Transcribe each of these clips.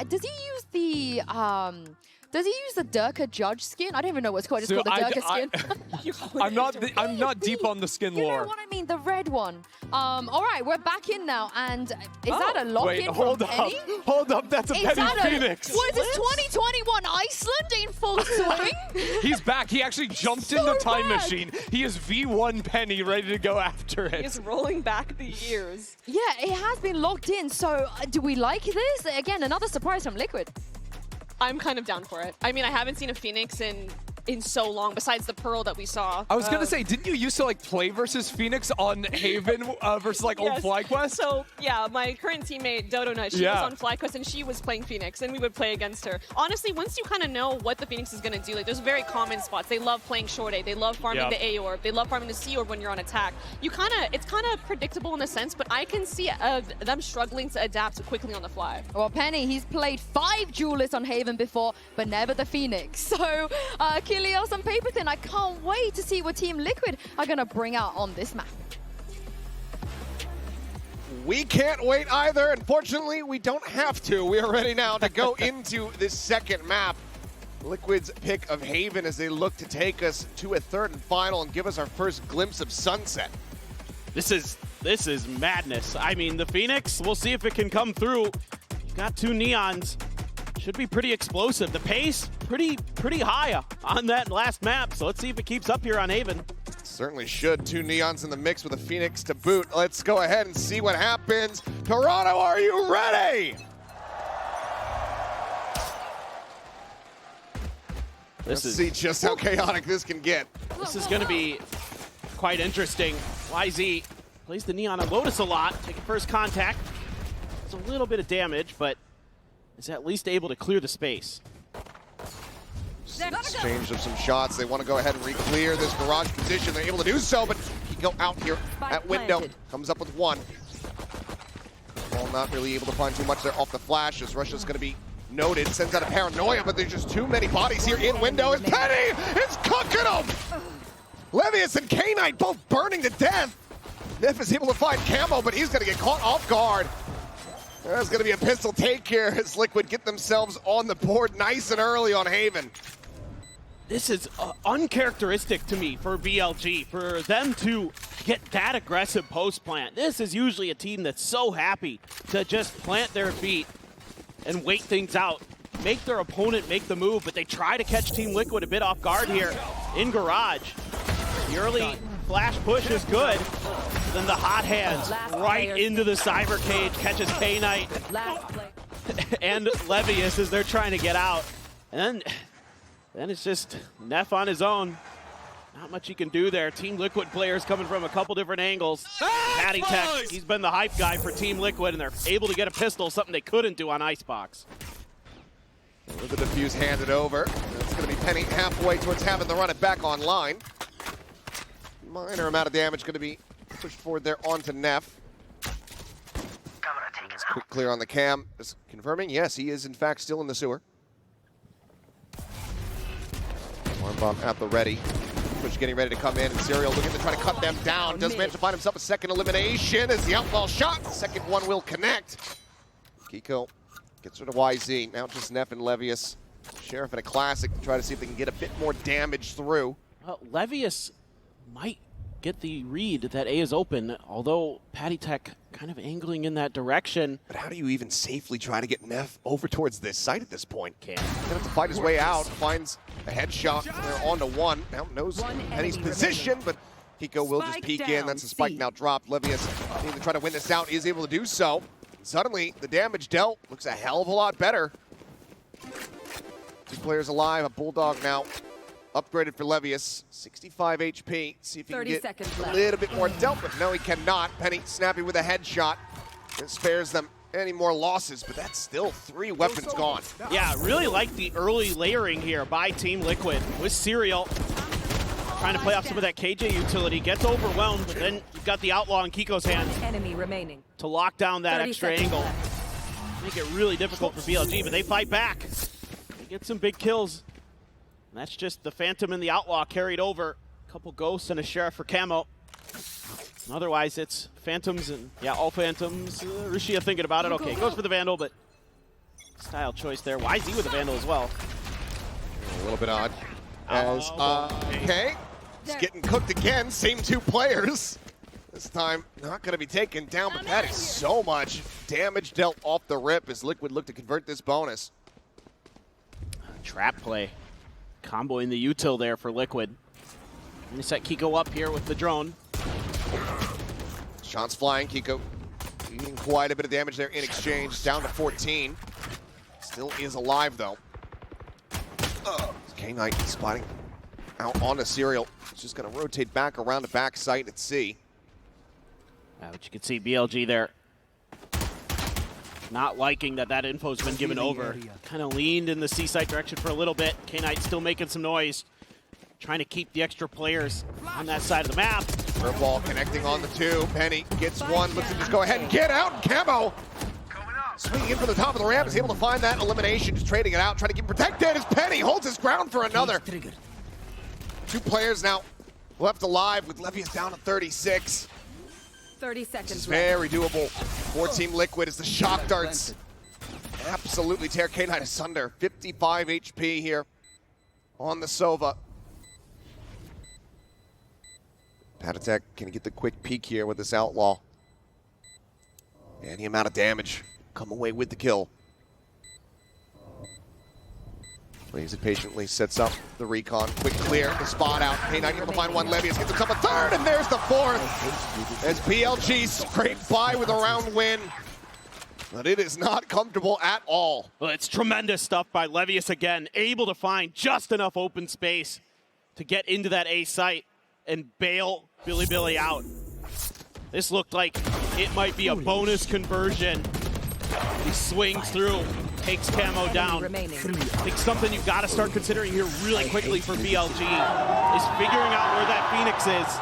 Does he use the Durka Judge skin? I don't even know what's called. It's called the Durka skin. I'm not deep on the skin lore. You know what I mean? The red one. All right, we're back in now, and is that a lock-in from Penny? Hold up, that's a Penny Phoenix. What is this, 2021 Iceland in full swing? He's back. He actually jumped in the time machine. He is V1 Penny ready to go after it. He's rolling back the years. Yeah, it has been locked in. So do we like this? Again, another surprise from Liquid. I'm kind of down for it. I mean, I haven't seen a Phoenix in so long, besides the Pearl that we saw. I was gonna say, didn't you used to like play versus Phoenix on Haven versus like old FlyQuest? So yeah, my current teammate Dodo Nut, she was on FlyQuest and she was playing Phoenix, and we would play against her. Honestly, once you kind of know what the Phoenix is gonna do, like there's very common spots. They love playing short A, they love farming the A orb, they love farming the C orb when you're on attack. It's kind of predictable in a sense, but I can see them struggling to adapt quickly on the fly. Well, Penny, he's played 5 duelists on Haven before, but never the Phoenix. So Kilios and Paper Thin, I can't wait to see what Team Liquid are going to bring out on this map. We can't wait either. Unfortunately, we don't have to. We are ready now to go into this second map. Liquid's pick of Haven as they look to take us to a third and final and give us our first glimpse of sunset. This is madness. I mean, the Phoenix, we'll see if it can come through. You've got 2 Neons. Should be pretty explosive. The pace, pretty high on that last map. So let's see if it keeps up here on Haven. Certainly should. 2 Neons in the mix with a Phoenix to boot. Let's go ahead and see what happens. Toronto, are you ready? Let's see just how chaotic this can get. This is going to be quite interesting. YZ plays the Neon on Lotus a lot. Taking first contact. It's a little bit of damage, but is at least able to clear the space. Exchange of some shots. They want to go ahead and re-clear this garage position. They're able to do so, but he go out here at window. Comes up with 1. Well, not really able to find too much there off the flash as Russia's going to be noted. Sends out a paranoia, but there's just too many bodies here in window. And Penny is cooking them! Levius and K-Knight both burning to death. Neff is able to find Camo, but he's going to get caught off guard. There's going to be a pistol take here as Liquid get themselves on the board nice and early on Haven. This is uncharacteristic to me for BLG, for them to get that aggressive post-plant. This is usually a team that's so happy to just plant their feet and wait things out, make their opponent make the move, but they try to catch Team Liquid a bit off guard here in Garage. The early flash push is good. Then the hot hands right into the cyber cage, catches K-Knight and Levius as they're trying to get out. And then it's just Neff on his own. Not much he can do there. Team Liquid players coming from a couple different angles. Patty Tech, he's been the hype guy for Team Liquid, and they're able to get a pistol, something they couldn't do on Icebox. With the defuse handed over. It's going to be Penny halfway towards having to run it back online. Minor amount of damage going to be pushed forward there onto Neff. Quick clear on the cam. Just confirming, yes, he is in fact still in the sewer. Alarm bomb at the ready. Push getting ready to come in, and Serial looking to try to cut them down. Does manage to find himself a second elimination as the outlaw shot. The second one will connect. Kiko gets rid of YZ. Now just Neff and Levius. Sheriff in a classic to try to see if they can get a bit more damage through. Well, Levius might get the read that A is open, although Patty Tech kind of angling in that direction. But how do you even safely try to get Neff over towards this site at this point? Can't. He's gonna have to fight his way out. Finds a headshot. They're on to 1. Now knows Penny's position, but Kiko will just peek in. That's a spike now dropped. Levius needing to try to win this out. Is able to do so. Suddenly, the damage dealt looks a hell of a lot better. 2 players alive. A Bulldog now upgraded for Levius. 65 HP. See if he can get a little bit more dealt with. No, he cannot. Penny snappy with a headshot. It spares them any more losses, but that's still 3 weapons gone. Yeah, really like the early layering here by Team Liquid with Serial. Trying to play off some of that KJ utility. Gets overwhelmed, but then you've got the Outlaw in Kiko's hands to lock down that extra angle. Make it really difficult for BLG, but they fight back. They get some big kills. And that's just the Phantom and the Outlaw carried over. A couple Ghosts and a Sheriff for Camo. And otherwise, it's Phantoms and, yeah, all Phantoms. Rushia thinking about it. Okay, goes for the Vandal, but Style choice there. YZ with a Vandal as well. A little bit odd. As, okay. It's getting cooked again. Same two players. This time, not going to be taken down, but that is so much damage dealt off the rip as Liquid look to convert this bonus. Trap play. Comboing the util there for Liquid. Gonna set Kiko up here with the drone. Shots flying. Kiko eating quite a bit of damage there in exchange. Down to 14. Still is alive, though. K-Knight spotting out on a serial. He's just going to rotate back around the back site at C. But you can see BLG there. Not liking that info's been given over. Kind of leaned in the C site direction for a little bit. K-Knight still making some noise. Trying to keep the extra players on that side of the map. Curveball connecting on the two. Penny gets one. Looks to just go ahead and get out. Camo swinging in from the top of the ramp is able to find that elimination. Just trading it out. Trying to keep protected as Penny holds his ground for another. Two players now left alive with Levius down to 36. 30 seconds Very doable for Team Liquid as the shock darts absolutely tear K-Knight asunder. 55 HP here on the Sova. Patatek can get the quick peek here with this Outlaw. Any amount of damage come away with the kill. Plays it patiently, sets up the recon. Quick clear, the spot out. K-Knight able to find one. Levius gets himself a third, and there's the fourth. As BLG scraped by with a round win. But it is not comfortable at all. Well, it's tremendous stuff by Levius again. Able to find just enough open space to get into that A site and bail Billy out. This looked like it might be a bonus conversion. He swings through. Takes Camo down. I think something you've got to start considering here really quickly for BLG is figuring out where that Phoenix is.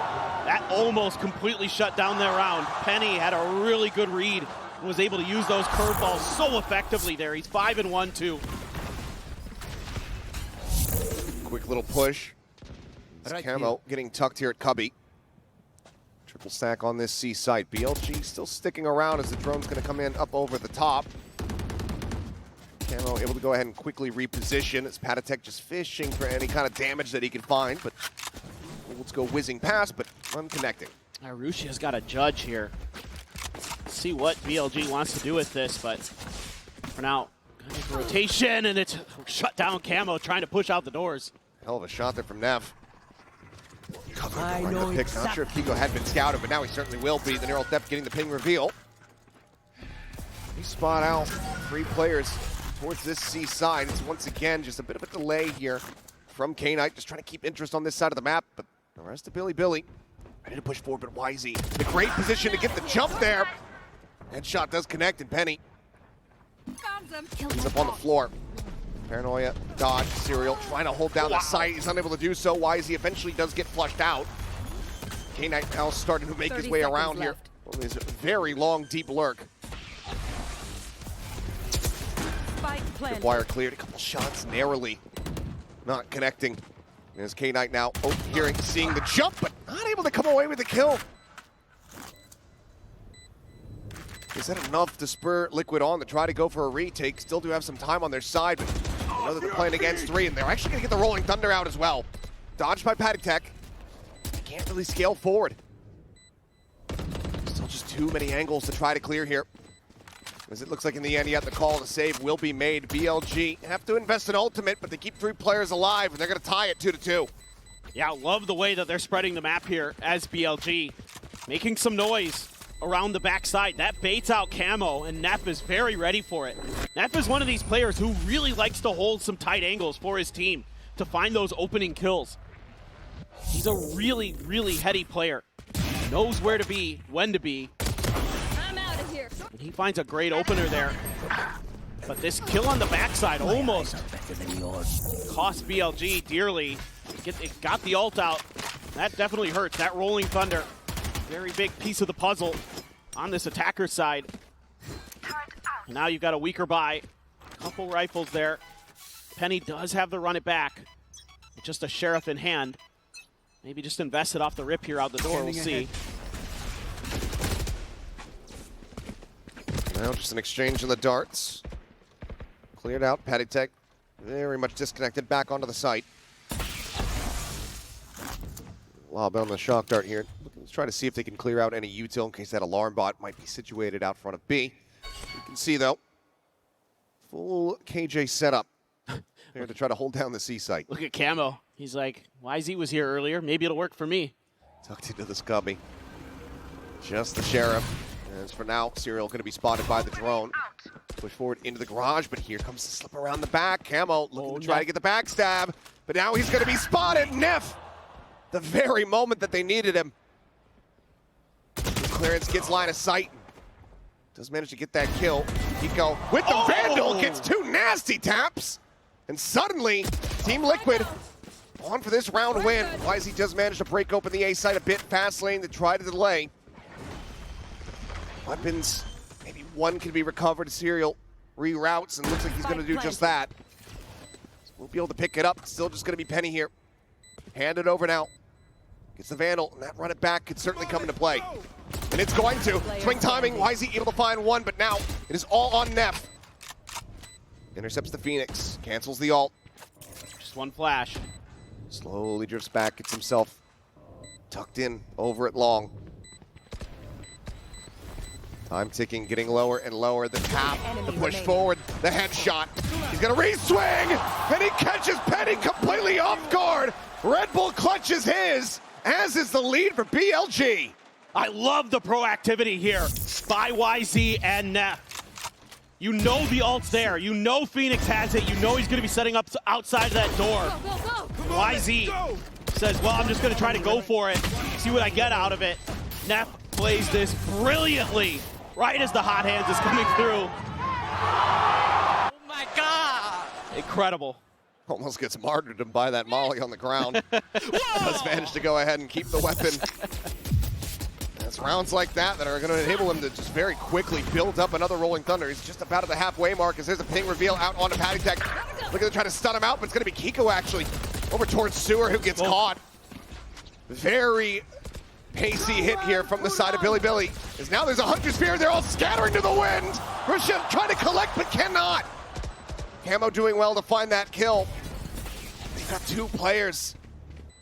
That almost completely shut down their round. Penny had a really good read and was able to use those curveballs so effectively there. He's 5-1 too. Quick little push. It's Camo getting tucked here at Cubby. Triple stack on this C site. BLG still sticking around as the drone's going to come in up over the top. Camo able to go ahead and quickly reposition as Patatek just fishing for any kind of damage that he can find, but let's go whizzing past, but unconnecting. Russia's got a judge here. Let's see what BLG wants to do with this, but for now, rotation, and it's shut down. Camo trying to push out the doors. Hell of a shot there from Nev. I know pick. Not sure if Kiko had been scouted, but now he certainly will be. The Neural Theft getting the ping reveal. He spot out 3 players towards this C side. It's once again just a bit of a delay here from K-Knight, just trying to keep interest on this side of the map, but the rest of Billy ready to push forward, but YZ, the great position to get the jump there. Headshot does connect, and Penny, he's up on the floor. Paranoia, dodge, Serial, trying to hold down the site. He's unable to do so. YZ eventually does get flushed out. K-Knight now starting to make his way around here. Well, there's a very long, deep lurk. Wire cleared, a couple shots narrowly not connecting. There's K-Knight now seeing the jump, but not able to come away with the kill. Is that enough to spur Liquid on to try to go for a retake? Still do have some time on their side, but I know that they're playing against 3, and they're actually going to get the Rolling Thunder out as well. Dodged by Patatek. Can't really scale forward. Still just too many angles to try to clear here. As it looks like in the end, yet the call to save will be made. BLG have to invest in ultimate, but they keep 3 players alive, and they're going to tie it 2-2. Yeah, love the way that they're spreading the map here as BLG. Making some noise around the backside. That baits out Camo, and Neff is very ready for it. Neff is one of these players who really likes to hold some tight angles for his team to find those opening kills. He's a really, really heady player. Knows where to be, when to be. And he finds a great opener there. But this kill on the backside almost cost BLG dearly. It got the ult out. That definitely hurts. That Rolling Thunder, very big piece of the puzzle on this attacker side. And now you've got a weaker buy. Couple rifles there. Penny does have the run it back. With just a Sheriff in hand. Maybe just invest it off the rip here out the door. We'll see. Now just an exchange in the darts. Cleared out. Patitech very much disconnected. Back onto the site. Lob on the shock dart here. Let's try to see if they can clear out any util in case that alarm bot might be situated out front of B. You can see, though, full KJ setup there to try to hold down the C site. Look at Camo. He's like, YZ was here earlier. Maybe it'll work for me. Tucked into the scubby. Just the sheriff. As for now, Serial going to be spotted by the drone. Push forward into the garage, but here comes the slip around the back. Camo looking to try to get the backstab, but now he's going to be spotted. Neff, the very moment that they needed him. Clearance gets line of sight. Does manage to get that kill. Kiko with the Vandal gets two nasty taps. And suddenly, Team Liquid on for this round win. YZ does manage to break open the A site a bit. Fast lane to try to delay. Weapons, maybe one can be recovered. Serial reroutes and looks like he's going to do just that. So we'll be able to pick it up. It's still just going to be Penny here. Hand it over now. Gets the Vandal, and that run it back could certainly come into play. And it's going to. Swing timing, YZ able to find one, but now it is all on Neff. Intercepts the Phoenix, cancels the ult. Just one flash. Slowly drifts back, gets himself tucked in over at long. Time ticking, getting lower and lower. The tap, the push forward, the headshot. He's gonna re-swing, and he catches Penny completely off guard. Red Bull clutches his, as is the lead for BLG. I love the proactivity here by YZ and Neff. You know the ult's there. You know Phoenix has it. You know he's gonna be setting up outside of that door. YZ says, well, I'm just gonna try to go for it, see what I get out of it. Neff plays this brilliantly. Right as the hot hands is coming through. Oh my God! Incredible. Almost gets martyrdom by that molly on the ground. Does manage to go ahead and keep the weapon. It's rounds like that that are going to enable him to just very quickly build up another Rolling Thunder. He's just about at the halfway mark as there's a ping reveal out onto Patitech. Looking to try to stun him out, but it's going to be Kiko actually over towards Sewer who gets caught. Very pacey hit here from the side of Billy. As now there's a Hunter Spear, they're all scattering to the wind. Russia trying to collect but cannot. Camo doing well to find that kill. They've got two players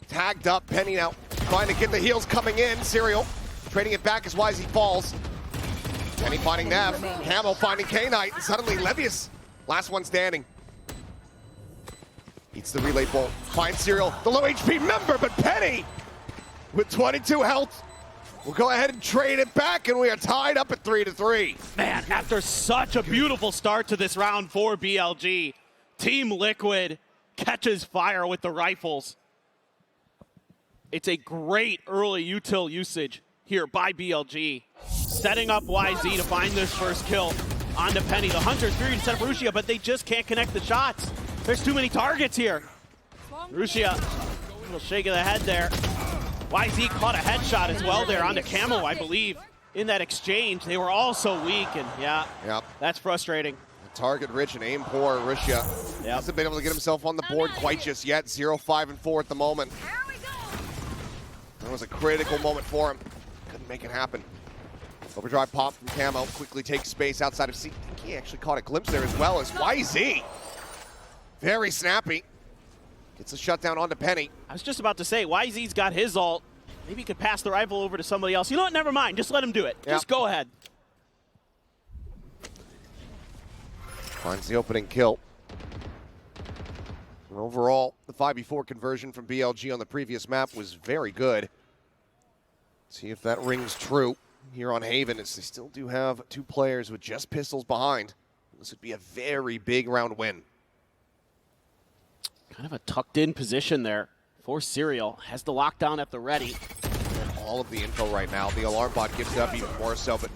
tagged up. Penny now trying to get the heals coming in. Serial trading it back as YZ falls. Penny finding Neff. Camo finding K-Knight, and suddenly Levius, last one standing. Eats the relay bolt. Finds Serial, the low HP member, but Penny with 22 health, we'll go ahead and trade it back, and we are tied up at 3-3. Man, after such a beautiful start to this round for BLG, Team Liquid catches fire with the rifles. It's a great early util usage here by BLG, setting up YZ to find this first kill onto Penny. The Hunter's Fury to set up Rusia, but they just can't connect the shots. There's too many targets here. Rusia, a little shake of the head there. YZ caught a headshot as well there onto Camo, I believe, in that exchange. They were all so weak, and that's frustrating. Target rich and aim poor. Russia hasn't been able to get himself on the board quite just yet. 0-5-4 at the moment. That was a critical moment for him. Couldn't make it happen. Overdrive pop from Camo. Quickly takes space outside of C. I think he actually caught a glimpse there as well as YZ. Very snappy. Gets a shutdown onto Penny. I was just about to say, YZ's got his ult. Maybe he could pass the rifle over to somebody else. You know what? Never mind. Just let him do it. Just go ahead. Finds the opening kill. And overall, the 5v4 conversion from BLG on the previous map was very good. See if that rings true here on Haven, as they still do have two players with just pistols behind. This would be a very big round win. Kind of a tucked-in position there for Serial. Has the lockdown at the ready. All of the info right now. The alarm bot gives up even more so, but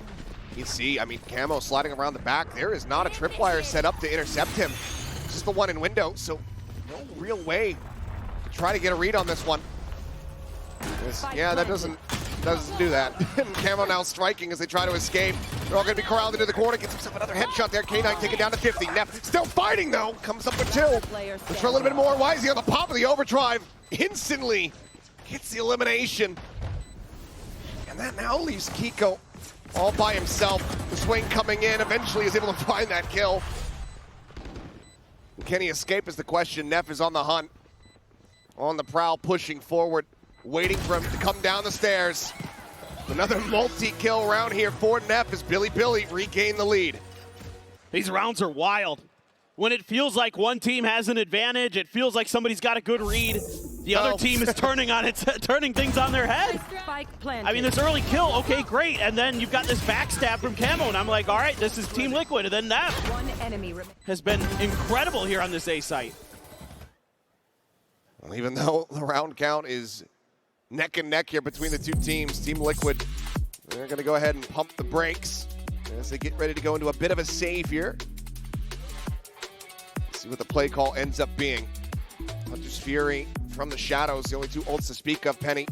you see, I mean, Camo sliding around the back. There is not a tripwire set up to intercept him. Just the one in window, so no real way to try to get a read on this one. Yeah, that doesn't do that. And Camo now striking as they try to escape. They're all going to be corralled into the corner. Gets himself another headshot there. K-Knight taken down to 50. Neff still fighting though. Comes up with two. Looks for a little bit more. YZ on the pop of the overdrive. Instantly gets the elimination. And that now leaves Kiko all by himself. The swing coming in. Eventually is able to find that kill. Can he escape is the question. Neff is on the hunt. On the prowl, pushing forward, waiting for him to come down the stairs. Another multi-kill round here for Neff as Billy regain the lead. These rounds are wild. When it feels like one team has an advantage, it feels like somebody's got a good read. The other team is turning things on their head. I mean, this early kill, okay, great. And then you've got this backstab from Camo, and I'm like, all right, this is Team Liquid. And then Neff has been incredible here on this A site. Well, even though the round count is neck and neck here between the two teams, Team Liquid, they're going to go ahead and pump the brakes as they get ready to go into a bit of a save here. See what the play call ends up being. Hunter's Fury from the shadows, the only two ults to speak of. Penny,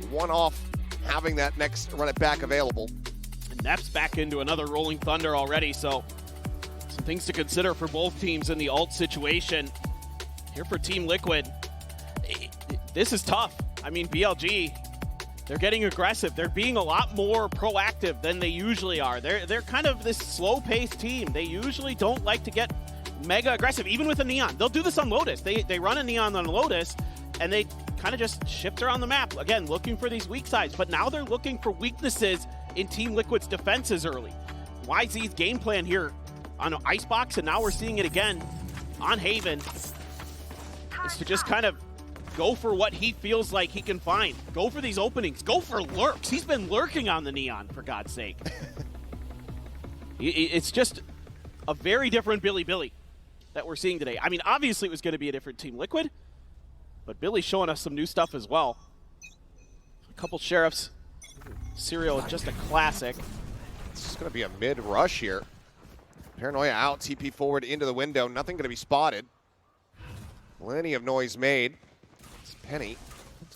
one off having that next run it back available. And Neff's back into another Rolling Thunder already, so some things to consider for both teams in the ult situation. Here for Team Liquid, this is tough. I mean, BLG, they're getting aggressive. They're being a lot more proactive than they usually are. They're kind of this slow-paced team. They usually don't like to get mega aggressive, even with a Neon. They'll do this on Lotus. They run a Neon on Lotus, and they kind of just shift around the map. Again, looking for these weak sides, but now they're looking for weaknesses in Team Liquid's defenses early. YZ's game plan here on Icebox, and now we're seeing it again on Haven, is to just kind of go for what he feels like he can find. Go for these openings. Go for lurks. He's been lurking on the Neon, for God's sake. It's just a very different Billy that we're seeing today. I mean, obviously it was going to be a different Team Liquid, but Billy's showing us some new stuff as well. A couple Sheriffs. Serial, just a classic. It's just going to be a mid-rush here. Paranoia out, TP forward into the window. Nothing going to be spotted. Plenty of noise made. It's Penny.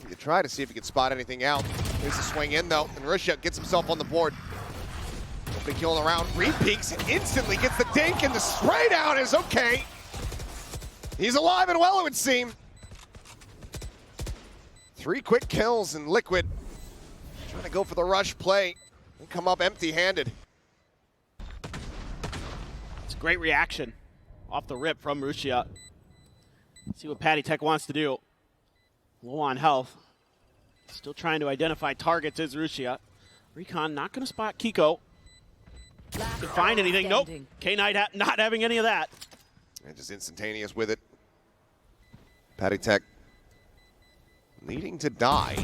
You try to see if he can spot anything out. There's a swing in, though, and Russia gets himself on the board. Big kill in the round. Repeaks and instantly gets the dink, and the spray down is okay. He's alive and well, it would seem. 3 quick kills, and Liquid trying to go for the rush play and come up empty-handed. It's a great reaction off the rip from Rushia. See what Patty Tech wants to do. Low on health. Still trying to identify targets is Rushia. Recon not going to spot Kiko. Can find anything. Nope. K-Knight not having any of that. And just instantaneous with it. Patty Tech needing to die.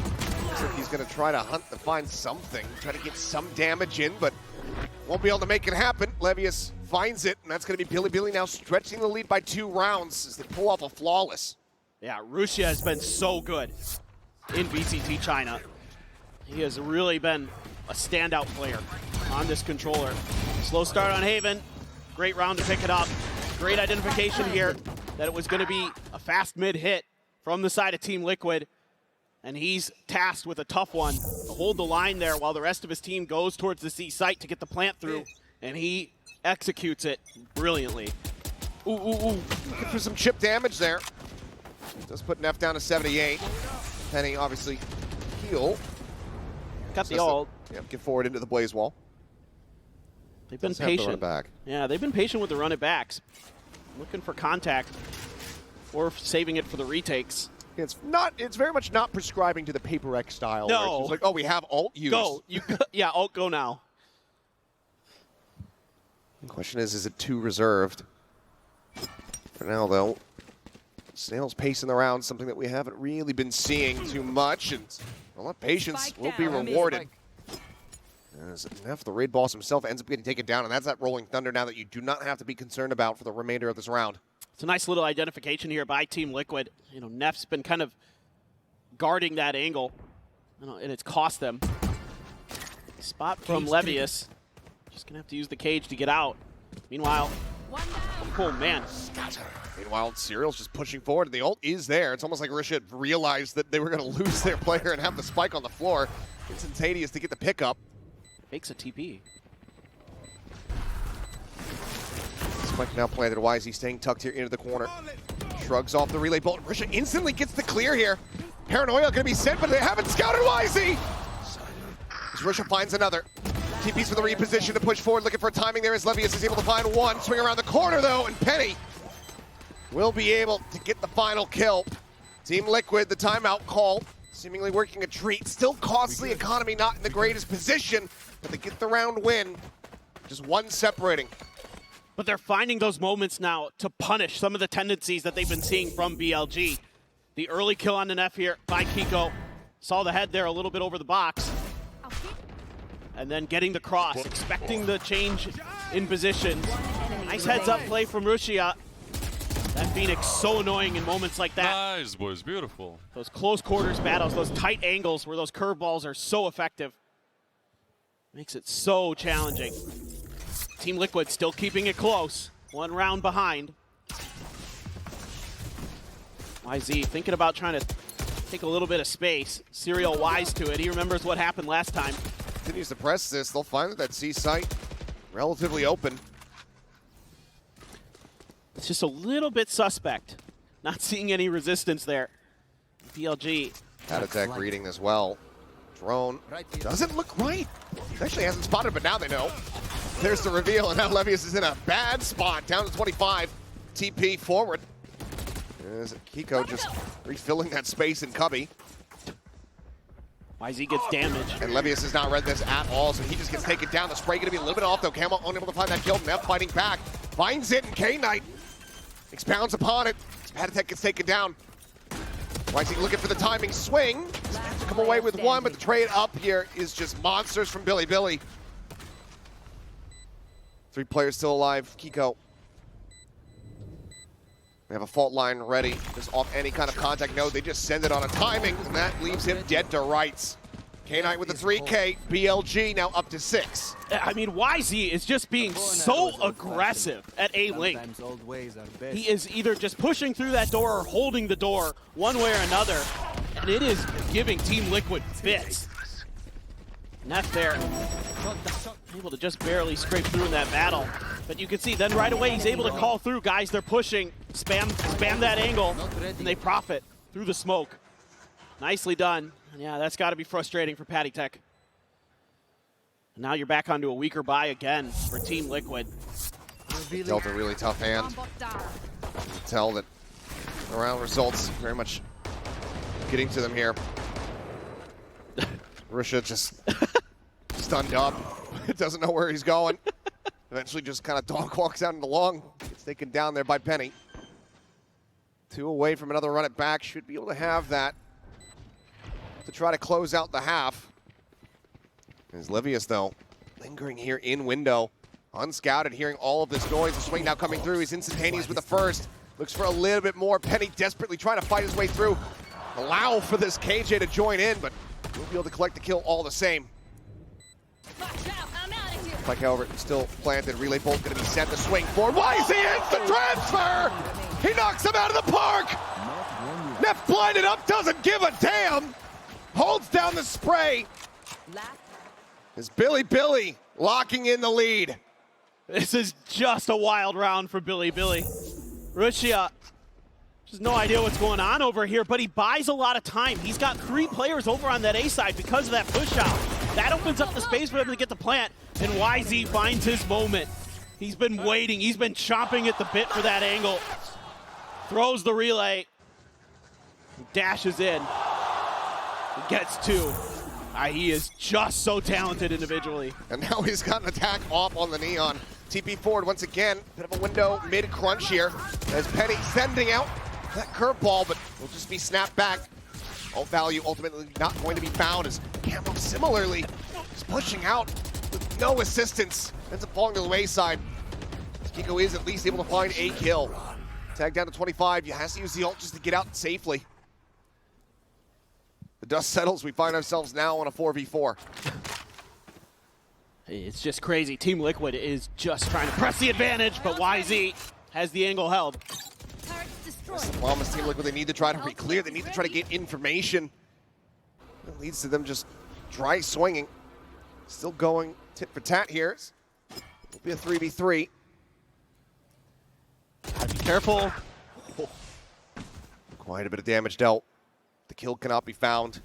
Looks like he's going to try to hunt to find something. Try to get some damage in, but won't be able to make it happen. Levius finds it, and that's going to be Billy now stretching the lead by 2 rounds as they pull off a flawless. Yeah, Rushia has been so good in VCT China. He has really been a standout player on this controller. Slow start on Haven. Great round to pick it up. Great identification here that it was going to be a fast mid hit from the side of Team Liquid. And he's tasked with a tough one to hold the line there while the rest of his team goes towards the C site to get the plant through. And he executes it brilliantly. Ooh. Looking for some chip damage there. Does put Neff down to 78. Penny obviously heal. Got the ult. Yep, get forward into the blaze wall. They've been patient. Yeah, they've been patient with the run it backs. Looking for contact or saving it for the retakes. It's very much not prescribing to the HyperX style. No. Where it's just like, oh, we have ult used. Go. Yeah, ult go now. The question is it too reserved? For now, though, Snail's pacing around, something that we haven't really been seeing too much, and a lot of patience will be rewarded. As Neff, the raid boss himself, ends up getting taken down, and that's that Rolling Thunder now that you do not have to be concerned about for the remainder of this round. It's a nice little identification here by Team Liquid. You know, Neff's been kind of guarding that angle, and it's cost them. Spot from Levius. Just gonna have to use the cage to get out. Meanwhile, oh man. Meanwhile, Serial's just pushing forward. The ult is there. It's almost like Risha realized that they were going to lose their player and have the spike on the floor. Instantaneous to get the pickup. Fakes a TP. Spike now planted. Why is he staying tucked here into the corner? Shrugs off the relay bolt. Risha instantly gets the clear here. Paranoia going to be sent, but they haven't scouted YZ. As Risha finds another. TP's for the reposition to push forward, looking for timing there as Levius is able to find one. Swing around the corner, though, and Penny will be able to get the final kill. Team Liquid, the timeout call, seemingly working a treat. Still costly, economy not in the greatest position, but they get the round win. Just one separating. But they're finding those moments now to punish some of the tendencies that they've been seeing from BLG. The early kill on the Neff here by Kiko. Saw the head there a little bit over the box. And then getting the cross, expecting the change in position. Nice heads-up play from Rushia. That Phoenix so annoying in moments like that. Nice, boys, beautiful. Those close quarters battles, those tight angles where those curveballs are so effective. Makes it so challenging. Team Liquid still keeping it close. One round behind. YZ thinking about trying to take a little bit of space. Serial wise to it. He remembers what happened last time. Continues to press this. They'll find that C site relatively open. It's just a little bit suspect. Not seeing any resistance there. BLG. HyperX reading as well. Drone doesn't look right. Actually hasn't spotted, but now they know. There's the reveal, and now Levius is in a bad spot. Down to 25. TP forward. There's Kiko just refilling that space in Cubby. YZ gets damage. And Levius has not read this at all, so he just gets taken down. The spray going to be a little bit off, though. Camo unable to find that kill. Neff fighting back. Finds it, and K-Knight expounds upon it. HyperX gets taken down. YZ looking for the timing swing. To come away with one, but the trade up here is just monsters from Billy. 3 players still alive. Kiko. They have a fault line ready. Just off any kind of contact node. They just send it on a timing, and that leaves him dead to rights. K-Knight with the 3K. BLG now up to 6. I mean, YZ is just being so aggressive at A-Link. He is either just pushing through that door or holding the door one way or another. And it is giving Team Liquid fits. Neff there. Able to just barely scrape through in that battle. But you can see then right away he's able to call through. Guys, they're pushing. Spam that angle. And they profit through the smoke. Nicely done. And yeah, that's got to be frustrating for Patty Tech. And now you're back onto a weaker buy again for Team Liquid. Dealt a really tough hand. You can tell that the round results very much getting to them here. Russia just stunned up. Doesn't know where he's going. Eventually just kind of dog walks out into long. Gets taken down there by Penny. 2 away from another run it back. Should be able to have that to try to close out the half. As Levius, though, lingering here in window. Unscouted, hearing all of this noise. The swing now coming through. He's instantaneous with the first. Looks for a little bit more. Penny desperately trying to fight his way through. Allow for this KJ to join in, but we'll be able to collect the kill all the same. Spike, however, still planted. Relay bolt going to be sent. The swing forward. Why is he instant transfer? He knocks him out of the park. Neff blinded up, doesn't give a damn. Holds down the spray. Is Billy locking in the lead. This is just a wild round for Billy. Rushia just no idea what's going on over here, but he buys a lot of time. He's got 3 players over on that A side because of that push out. That opens up the space for him to get the plant, and YZ finds his moment. He's been waiting. He's been chomping at the bit for that angle. Throws the relay. Dashes in. He gets 2. He is just so talented individually. And now he's got an attack off on the Neon. TP forward once again. Bit of a window mid-crunch here. As Penny sending out that curveball, but will just be snapped back. All value ultimately not going to be found as Camo similarly is pushing out with no assistance. Ends up falling to the wayside. Kiko is at least able to find a kill. Tag down to 25. He has to use the ult just to get out safely. The dust settles. We find ourselves now on a 4v4. It's just crazy. Team Liquid is just trying to press the advantage, but YZ has the angle held. That's the problem is Team Liquid. They need to try to re-clear. They need to try to get information. It leads to them just dry swinging. Still going tit for tat here. It'll be a 3v3. Gotta be careful. Oh. Quite a bit of damage dealt. The kill cannot be found.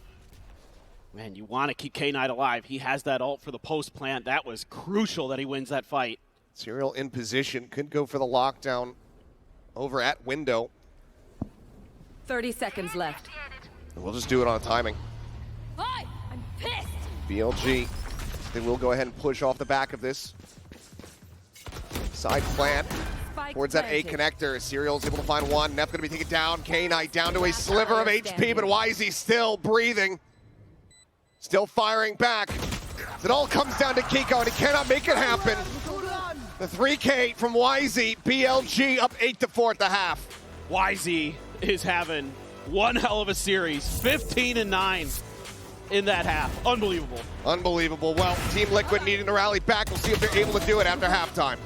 Man, you want to keep K-Knight alive. He has that ult for the post plant. That was crucial that he wins that fight. Serial in position. Could go for the lockdown over at window. 30 seconds left. We'll just do it on a timing. Hi, I'm pissed. BLG, they will go ahead and push off the back of this. Side plant towards that A connector. Serial's able to find one. Neff gonna be taken down. K-Knight down to a sliver of HP, but YZ still breathing. Still firing back. It all comes down to Kiko, and he cannot make it happen. The 3K from YZ, BLG up 8-4 at the half. YZ is having one hell of a series. 15-9 in that half. Unbelievable. Unbelievable. Well, Team Liquid needing to rally back. We'll see if they're able to do it after halftime.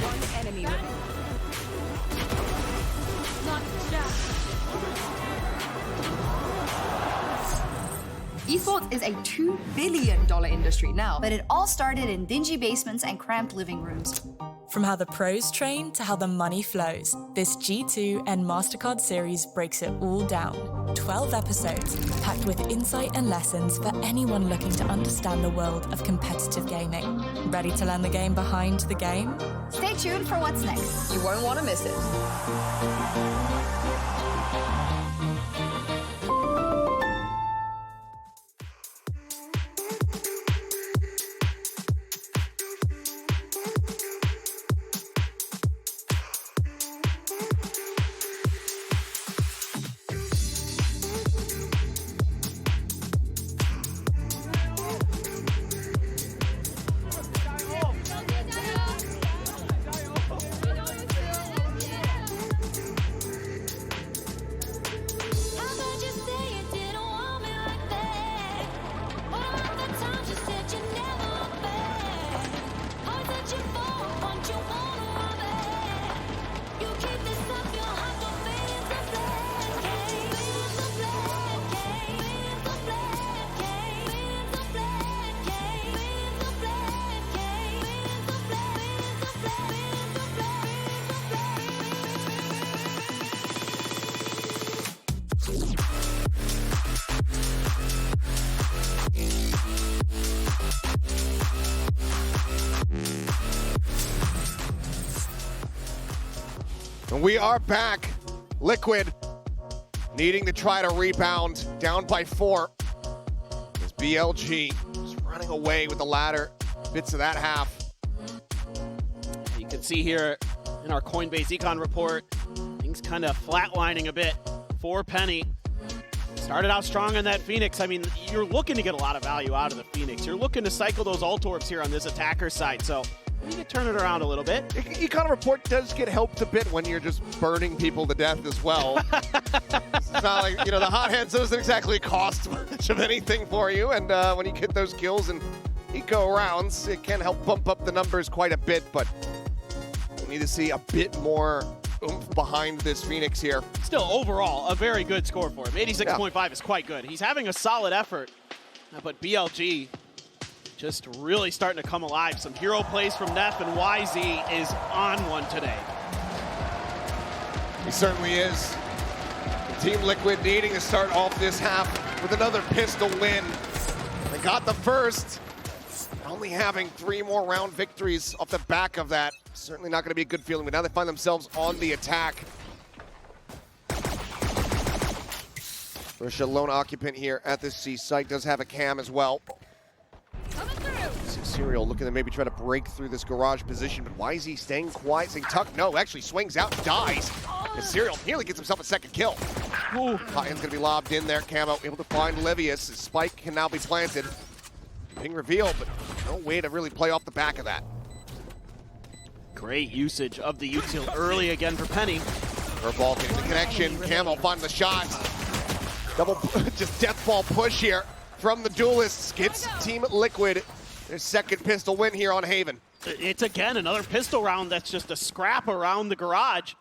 One enemy remaining. Esports is a $2 billion industry now, but it all started in dingy basements and cramped living rooms. From how the pros train to how the money flows, this G2 and Mastercard series breaks it all down. 12 episodes, packed with insight and lessons for anyone looking to understand the world of competitive gaming. Ready to learn the game behind the game? Stay tuned for what's next. You won't want to miss it. And we are back. Liquid needing to try to rebound, down by 4. As BLG just running away with the latter bits of that half. You can see here in our Coinbase econ report, things kind of flatlining a bit for Penny. Started out strong on that Phoenix. I mean, you're looking to get a lot of value out of the Phoenix. You're looking to cycle those ult orbs here on this attacker side, so you can turn it around a little bit. Econ report does get helped a bit when you're just burning people to death as well. It's not like, you know, the hot hands doesn't exactly cost much of anything for you, and when you get those kills and eco rounds, it can help bump up the numbers quite a bit, but we need to see a bit more oomph behind this Phoenix here. Still, overall, a very good score for him. 86.5 is quite good. He's having a solid effort, but BLG just really starting to come alive. Some hero plays from Neff, and YZ is on one today. He certainly is. Team Liquid needing to start off this half with another pistol win. They got the first, only having 3 more round victories off the back of that. Certainly not going to be a good feeling, but now they find themselves on the attack. Russia, lone occupant here at this C site, does have a cam as well. Serial looking to maybe try to break through this garage position, but YZ staying quiet, saying tuck, no, actually swings out and dies. And Serial nearly gets himself a second kill. Hot hand's gonna be lobbed in there, Camo able to find Livius. His spike can now be planted. Being revealed, but no way to really play off the back of that. Great usage of the util early again for Penny. Curveball getting the connection, Camo finding the shot. Double, just death ball push here from the duelists. Gets Team Liquid their second pistol win here on Haven. It's again another pistol round that's just a scrap around the garage,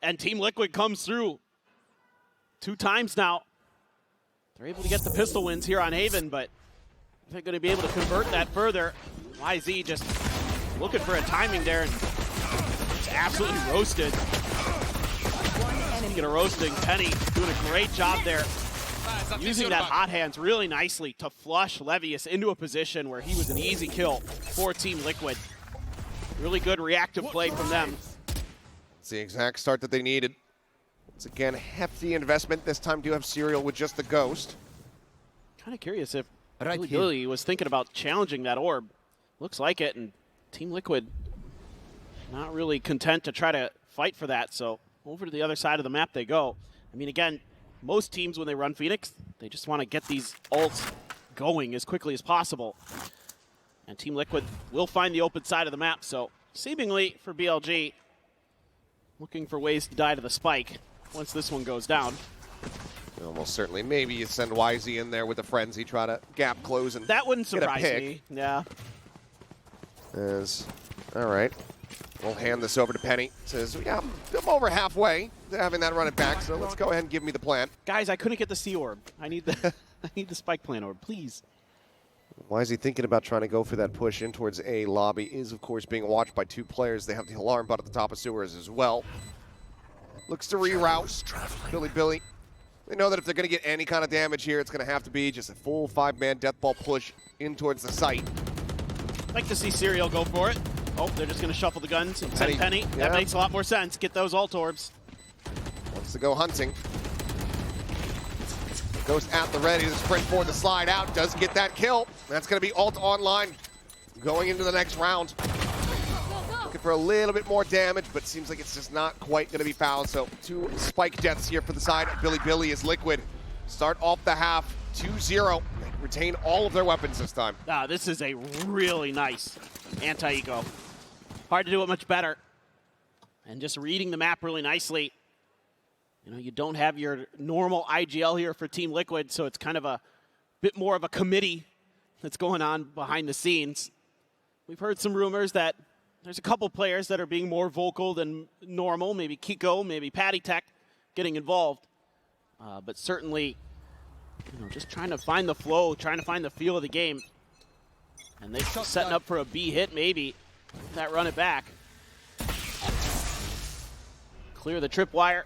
and Team Liquid comes through 2 times now. They're able to get the pistol wins here on Haven, but they're going to be able to convert that further. YZ just looking for a timing there, and it's absolutely roasted. Speaking of roasting, Penny doing a great job there, using that hot hands really nicely to flush Levius into a position where he was an easy kill for Team Liquid. Really good reactive play from them. It's the exact start that they needed. Once again, hefty investment. This time do have Serial with just the Ghost. Kind of curious if Billy was thinking about challenging that orb. Looks like it, and Team Liquid not really content to try to fight for that, so over to the other side of the map they go. I mean, again, most teams when they run Phoenix, they just want to get these ults going as quickly as possible. And Team Liquid will find the open side of the map, so seemingly for BLG, looking for ways to die to the spike once this one goes down. Almost certainly. Maybe you send YZ in there with the Frenzy, try to gap close and that wouldn't get a surprise pick. me. Yeah. All right. We'll hand this over to Penny. Says, yeah, I'm over halfway to having that run it back, so let's go ahead and give me the plant. Guys, I couldn't get the C orb. I need the I need the spike plant orb, please. Why is he thinking about trying to go for that push in towards A? Lobby is, of course, being watched by 2 players. They have the alarm bot at the top of sewers as well. Looks to reroute. Billy. They know that if they're going to get any kind of damage here, it's going to have to be just a full 5-man death ball push in towards the site. Like to see Serial go for it. Oh, they're just going to shuffle the guns and send Penny. Yeah. That makes a lot more sense. Get those ult orbs. Wants to go hunting. Goes at the ready to sprint for the slide out. Does get that kill. That's going to be ult online going into the next round. Looking for a little bit more damage, but seems like it's just not quite going to be found. So 2 spike deaths here for the side of Billy as Liquid. Start off the half 2-0. Retain all of their weapons this time. This is a really nice anti-eco. Hard to do it much better. And just reading the map really nicely. You know, you don't have your normal IGL here for Team Liquid, so it's kind of a bit more of a committee that's going on behind the scenes. We've heard some rumors that there's a couple players that are being more vocal than normal, maybe Kiko, maybe Patty Tech getting involved. But certainly, you know, just trying to find the flow, trying to find the feel of the game. And they're setting up for a B hit, maybe. That run it back. Clear the tripwire.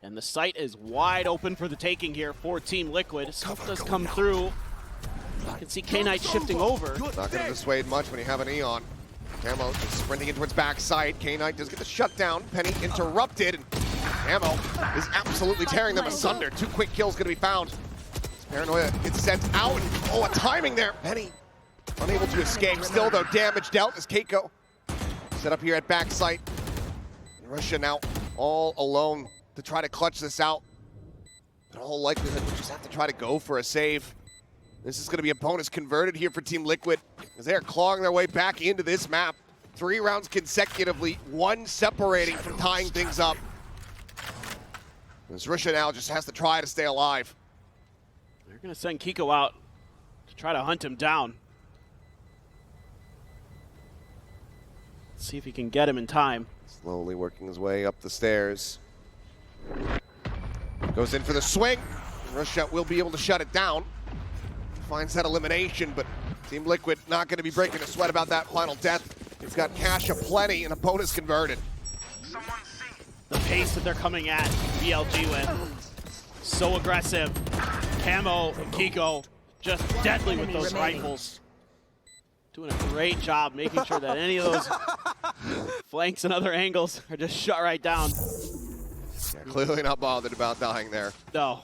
And the site is wide open for the taking here for Team Liquid. Smoke does come through. You can see K-Knight shifting over. Not going to dissuade much when you have an Eon. Camo just sprinting in towards backside. K-Knight does get the shutdown. Penny interrupted. And Camo is absolutely tearing them asunder. 2 quick kills going to be found. Paranoia gets sent out. Oh, a timing there. Penny unable to escape. Still, though, damage dealt as Keiko set up here at backside. Russia now all alone to try to clutch this out. In all likelihood, we just have to try to go for a save. This is going to be a bonus converted here for Team Liquid as they are clawing their way back into this map. 3 rounds consecutively, 1 separating from tying things up. As Russia now just has to try to stay alive. They're going to send Kiko out to try to hunt him down. Let's see if he can get him in time. Slowly working his way up the stairs. Goes in for the swing. Russia will be able to shut it down. Finds that elimination, but Team Liquid not going to be breaking a sweat about that final death. It's got cash aplenty and a bonus converted. The pace that they're coming at BLG with. So aggressive. Camo and Kiko just deadly with those rifles. Doing a great job making sure that any of those flanks and other angles are just shut right down. Yeah, clearly not bothered about dying there. No.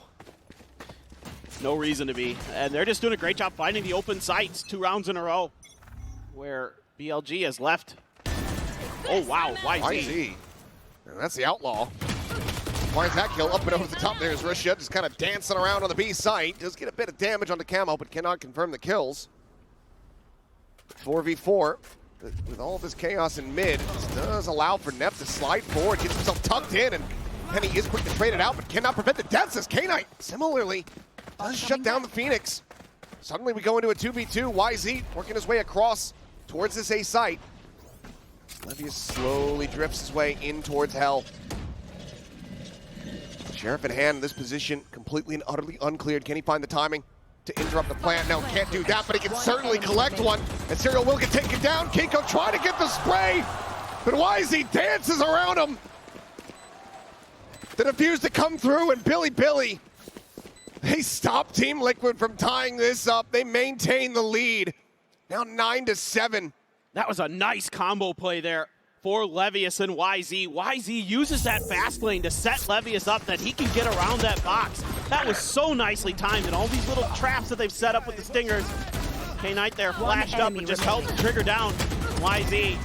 No reason to be. And they're just doing a great job finding the open sites 2 rounds in a row where BLG has left. Oh, wow. YZ. And that's the outlaw. Finds that kill up and over the top. There's Russia just kind of dancing around on the B site. Does get a bit of damage on the Camo, but cannot confirm the kills. 4v4. With all this chaos in mid, this does allow for Neff to slide forward, gets himself tucked in, and Penny is quick to trade it out, but cannot prevent the deaths as K-Knight similarly does shut down the Phoenix. Suddenly we go into a 2v2. YZ working his way across towards this A site. Levius slowly drifts his way in towards Hell. Sheriff in hand in this position, completely and utterly uncleared. Can he find the timing to interrupt the plant? No, can't do that, but he can certainly collect one. And Serial will get taken down. Kiko trying to get the spray, but YZ dances around him. The defuse to come through, and Billy, they stop Team Liquid from tying this up. They maintain the lead. Now 9-7. That was a nice combo play there for Levius and YZ. YZ uses that fast lane to set Levius up that he can get around that box. That was so nicely timed, and all these little traps that they've set up with the stingers. K-Knight there flashed up and just held the trigger down. YZ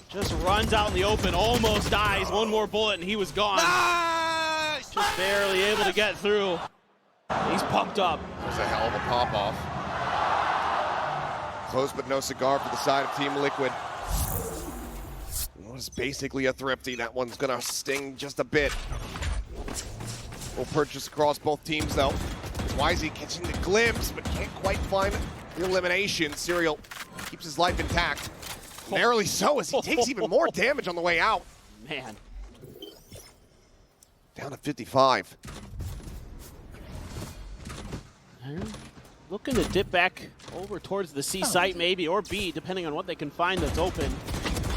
just runs out in the open, almost dies. One more bullet and he was gone. Nice! Just barely able to get through. He's pumped up. That was a hell of a pop-off. Close but no cigar for the side of Team Liquid. It was basically a thrifty. That one's gonna sting just a bit. We'll purchase across both teams though. YZ catching the glimpse, but can't quite find the elimination. Serial keeps his life intact. Narrowly so, as he takes even more damage on the way out. Man. Down to 55. Looking to dip back over towards the C site maybe, or B, depending on what they can find that's open.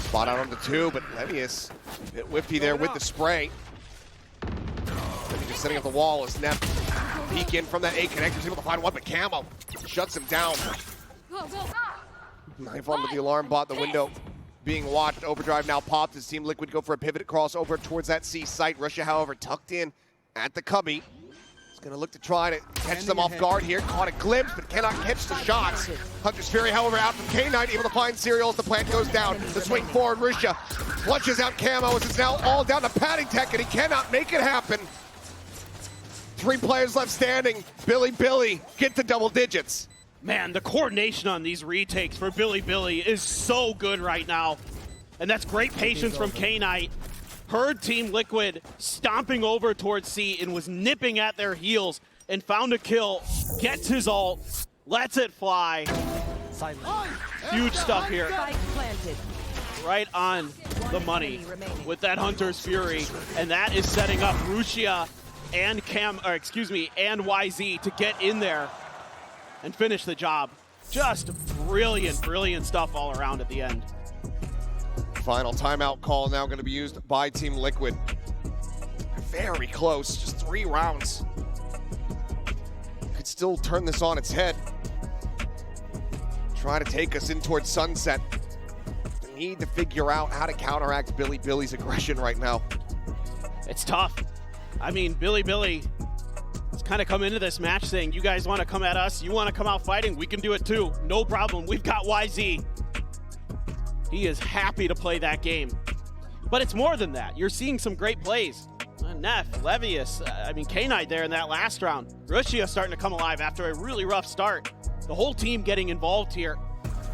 Spot out on the 2, but Levius a bit whiffy there with the spray. Just setting up the wall as Neff peek in from that A connector, is able to find one, but Camo shuts him down. Knife onto the alarm bot, the window being watched. Overdrive now popped as Team Liquid go for a pivot across over towards that C site. Russia, however, tucked in at the cubby. He's gonna look to try to catch them off guard here. Caught a glimpse, but cannot catch the shots. Hunter's Fury, however, out from K-Knight, able to find Serial as the plant goes down. The swing forward, Russia flushes out Camo as it's now all down to Patty Tech, and he cannot make it happen. 3 players left standing. Billy, get to double digits. Man, the coordination on these retakes for Billy is so good right now. And that's great patience from K-Knight. Heard Team Liquid stomping over towards C and was nipping at their heels and found a kill, gets his ult, lets it fly. Huge stuff here. Right on the money with that Hunter's Fury. And that is setting up Rushia and and YZ to get in there and finish the job. Just brilliant stuff all around at the end. Final timeout call now going to be used by Team Liquid. Very close, just 3 rounds. Could still turn this on its head. Try to take us in towards sunset. They need to figure out how to counteract Billy's aggression right now. It's tough. I mean, Billy has kind of come into this match saying, you guys want to come at us? You want to come out fighting? We can do it too. No problem. We've got YZ. He is happy to play that game. But it's more than that. You're seeing some great plays. Neff, Levius, K-Knight there in that last round. Rushia starting to come alive after a really rough start. The whole team getting involved here.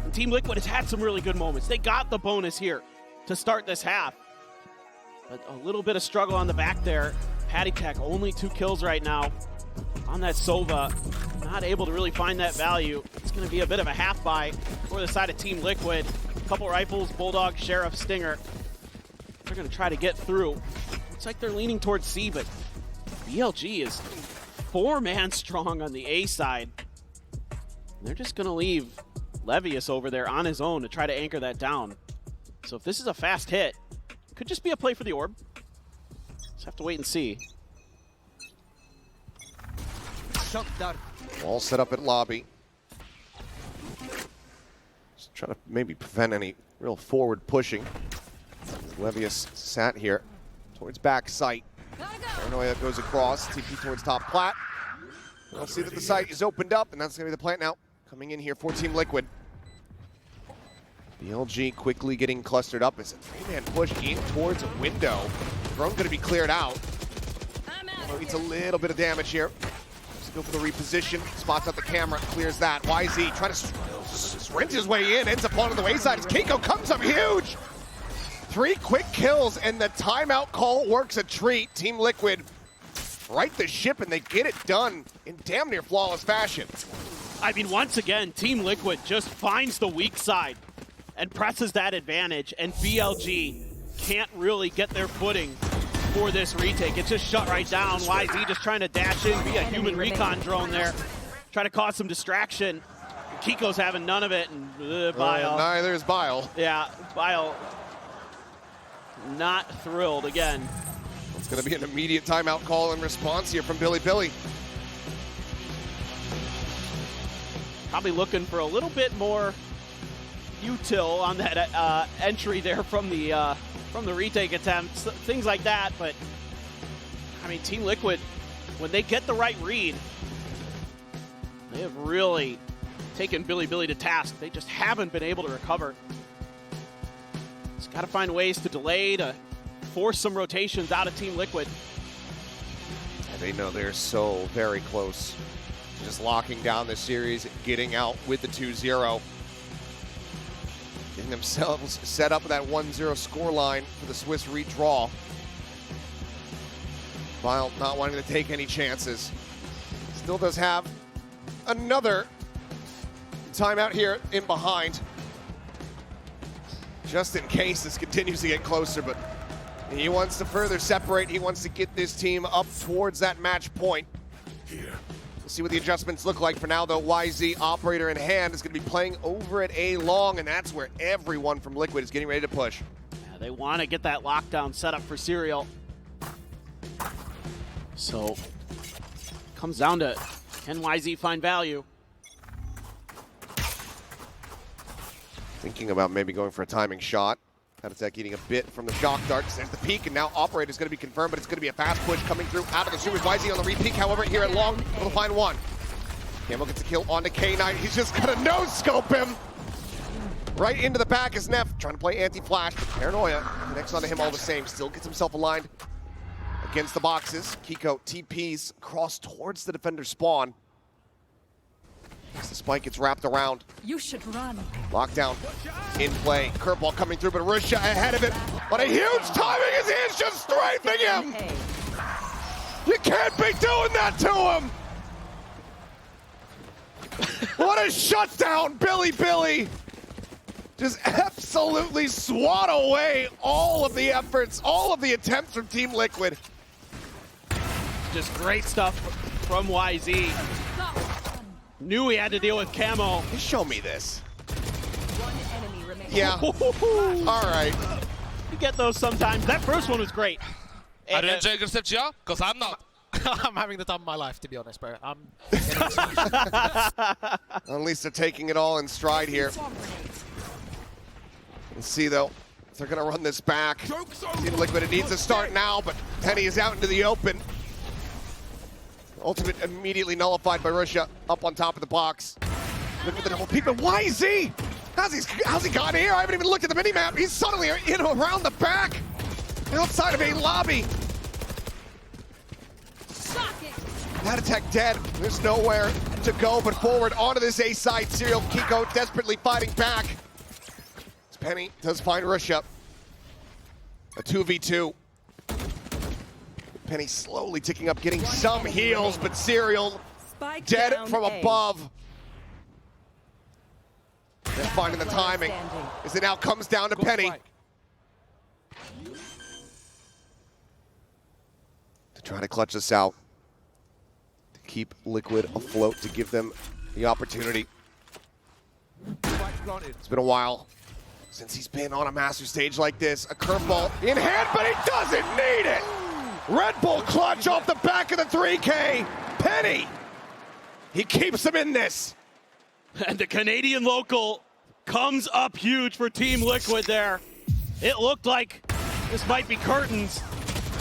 And Team Liquid has had some really good moments. They got the bonus here to start this half. But a little bit of struggle on the back there. Patty Tech only 2 kills right now on that Sova. Not able to really find that value. It's going to be a bit of a half buy for the side of Team Liquid. Couple rifles, Bulldog, Sheriff, Stinger. They're going to try to get through. Looks like they're leaning towards C, but BLG is 4-man strong on the A side. And they're just going to leave Levius over there on his own to try to anchor that down. So if this is a fast hit, it could just be a play for the orb. Just have to wait and see. All set up at lobby. Just trying to maybe prevent any real forward pushing. Levius sat here towards back site. Paranoia goes across, TP towards top plat. We'll see that the site is opened up, and that's going to be the plant now. Coming in here for Team Liquid. BLG quickly getting clustered up as a 3-man push in towards a window. Drone going to be cleared out. Needs a little bit of damage here. Just go for the reposition. Spots out the camera, clears that. YZ trying to sprint his way in, ends up falling to the wayside as Keiko comes up huge. 3 quick kills, and the timeout call works a treat. Team Liquid right the ship, and they get it done in damn near flawless fashion. I mean, once again, Team Liquid just finds the weak side and presses that advantage, and BLG can't really get their footing for this retake. It's just shut right down. YZ just trying to dash in, be a human recon drone there, try to cause some distraction. Kiko's having none of it, and Bile. Neither is Bile. Yeah, Bile not thrilled again. It's going to be an immediate timeout call in response here from Billy. Probably looking for a little bit more util on that entry there from the retake attempt, things like that. But I mean, Team Liquid, when they get the right read, they have really taken Billy to task. They just haven't been able to recover. Just got to find ways to delay, to force some rotations out of Team Liquid. And they know they're so very close to just locking down this series, getting out with the 2-0. Getting themselves set up with that 1-0 scoreline for the Swiss redraw. While not wanting to take any chances. Still does have another timeout here in behind. Just in case this continues to get closer, but he wants to further separate. He wants to get this team up towards that match point. We'll see what the adjustments look like. For now, though, YZ, operator in hand, is going to be playing over at A long, and that's where everyone from Liquid is getting ready to push. Yeah, they want to get that lockdown set up for Serial. So, comes down to, can YZ find value? Thinking about maybe going for a timing shot. HyperX eating a bit from the shock darts. There's the peek, and now operator is going to be confirmed, but it's going to be a fast push coming through out of the sewers. YZ on the re-peek, however, here at long, able to find one. Campbell gets a kill onto K9. He's just going to no-scope him. Right into the back is Neff, trying to play anti-flash, but Paranoia connects onto him all the same. Still gets himself aligned against the boxes. Kiko TPs across towards the defender spawn. As the spike gets wrapped around. You should run. Lockdown in play. Curveball coming through, but Russia ahead of it. But a huge timing as he is just strafing him. You can't be doing that to him. What a shutdown, Billy. Just absolutely swat away all of the efforts, all of the attempts from Team Liquid. Just great stuff from YZ. Knew he had to deal with Camo. Show me this. One enemy remaining. Yeah. All right. You get those sometimes. That first one was great. Are you enjoying yourself, Gio? Because I'm not. I'm having the time of my life, to be honest, bro. At least they're taking it all in stride here. Let's see, though, if they're going to run this back. Team Liquid, it needs to start now, but Penny is out into the open. Ultimate immediately nullified by Russia up on top of the box. Look at the double peek, but YZ! How's he got here? I haven't even looked at the minimap. He's suddenly in around the back, outside of a lobby. That attack dead. There's nowhere to go but forward onto this A side. Serial Kiko desperately fighting back. As Penny does find Russia. A 2v2. Penny slowly ticking up, getting some heals, but Serial dead from above. They're finding the timing as it now comes down to Penny. To try to clutch this out. To keep Liquid afloat, to give them the opportunity. It's been a while since he's been on a master stage like this. A curveball in hand, but he doesn't need it! Red Bull clutch off the back of the 3K. Penny, he keeps him in this. And the Canadian local comes up huge for Team Liquid there. It looked like this might be curtains.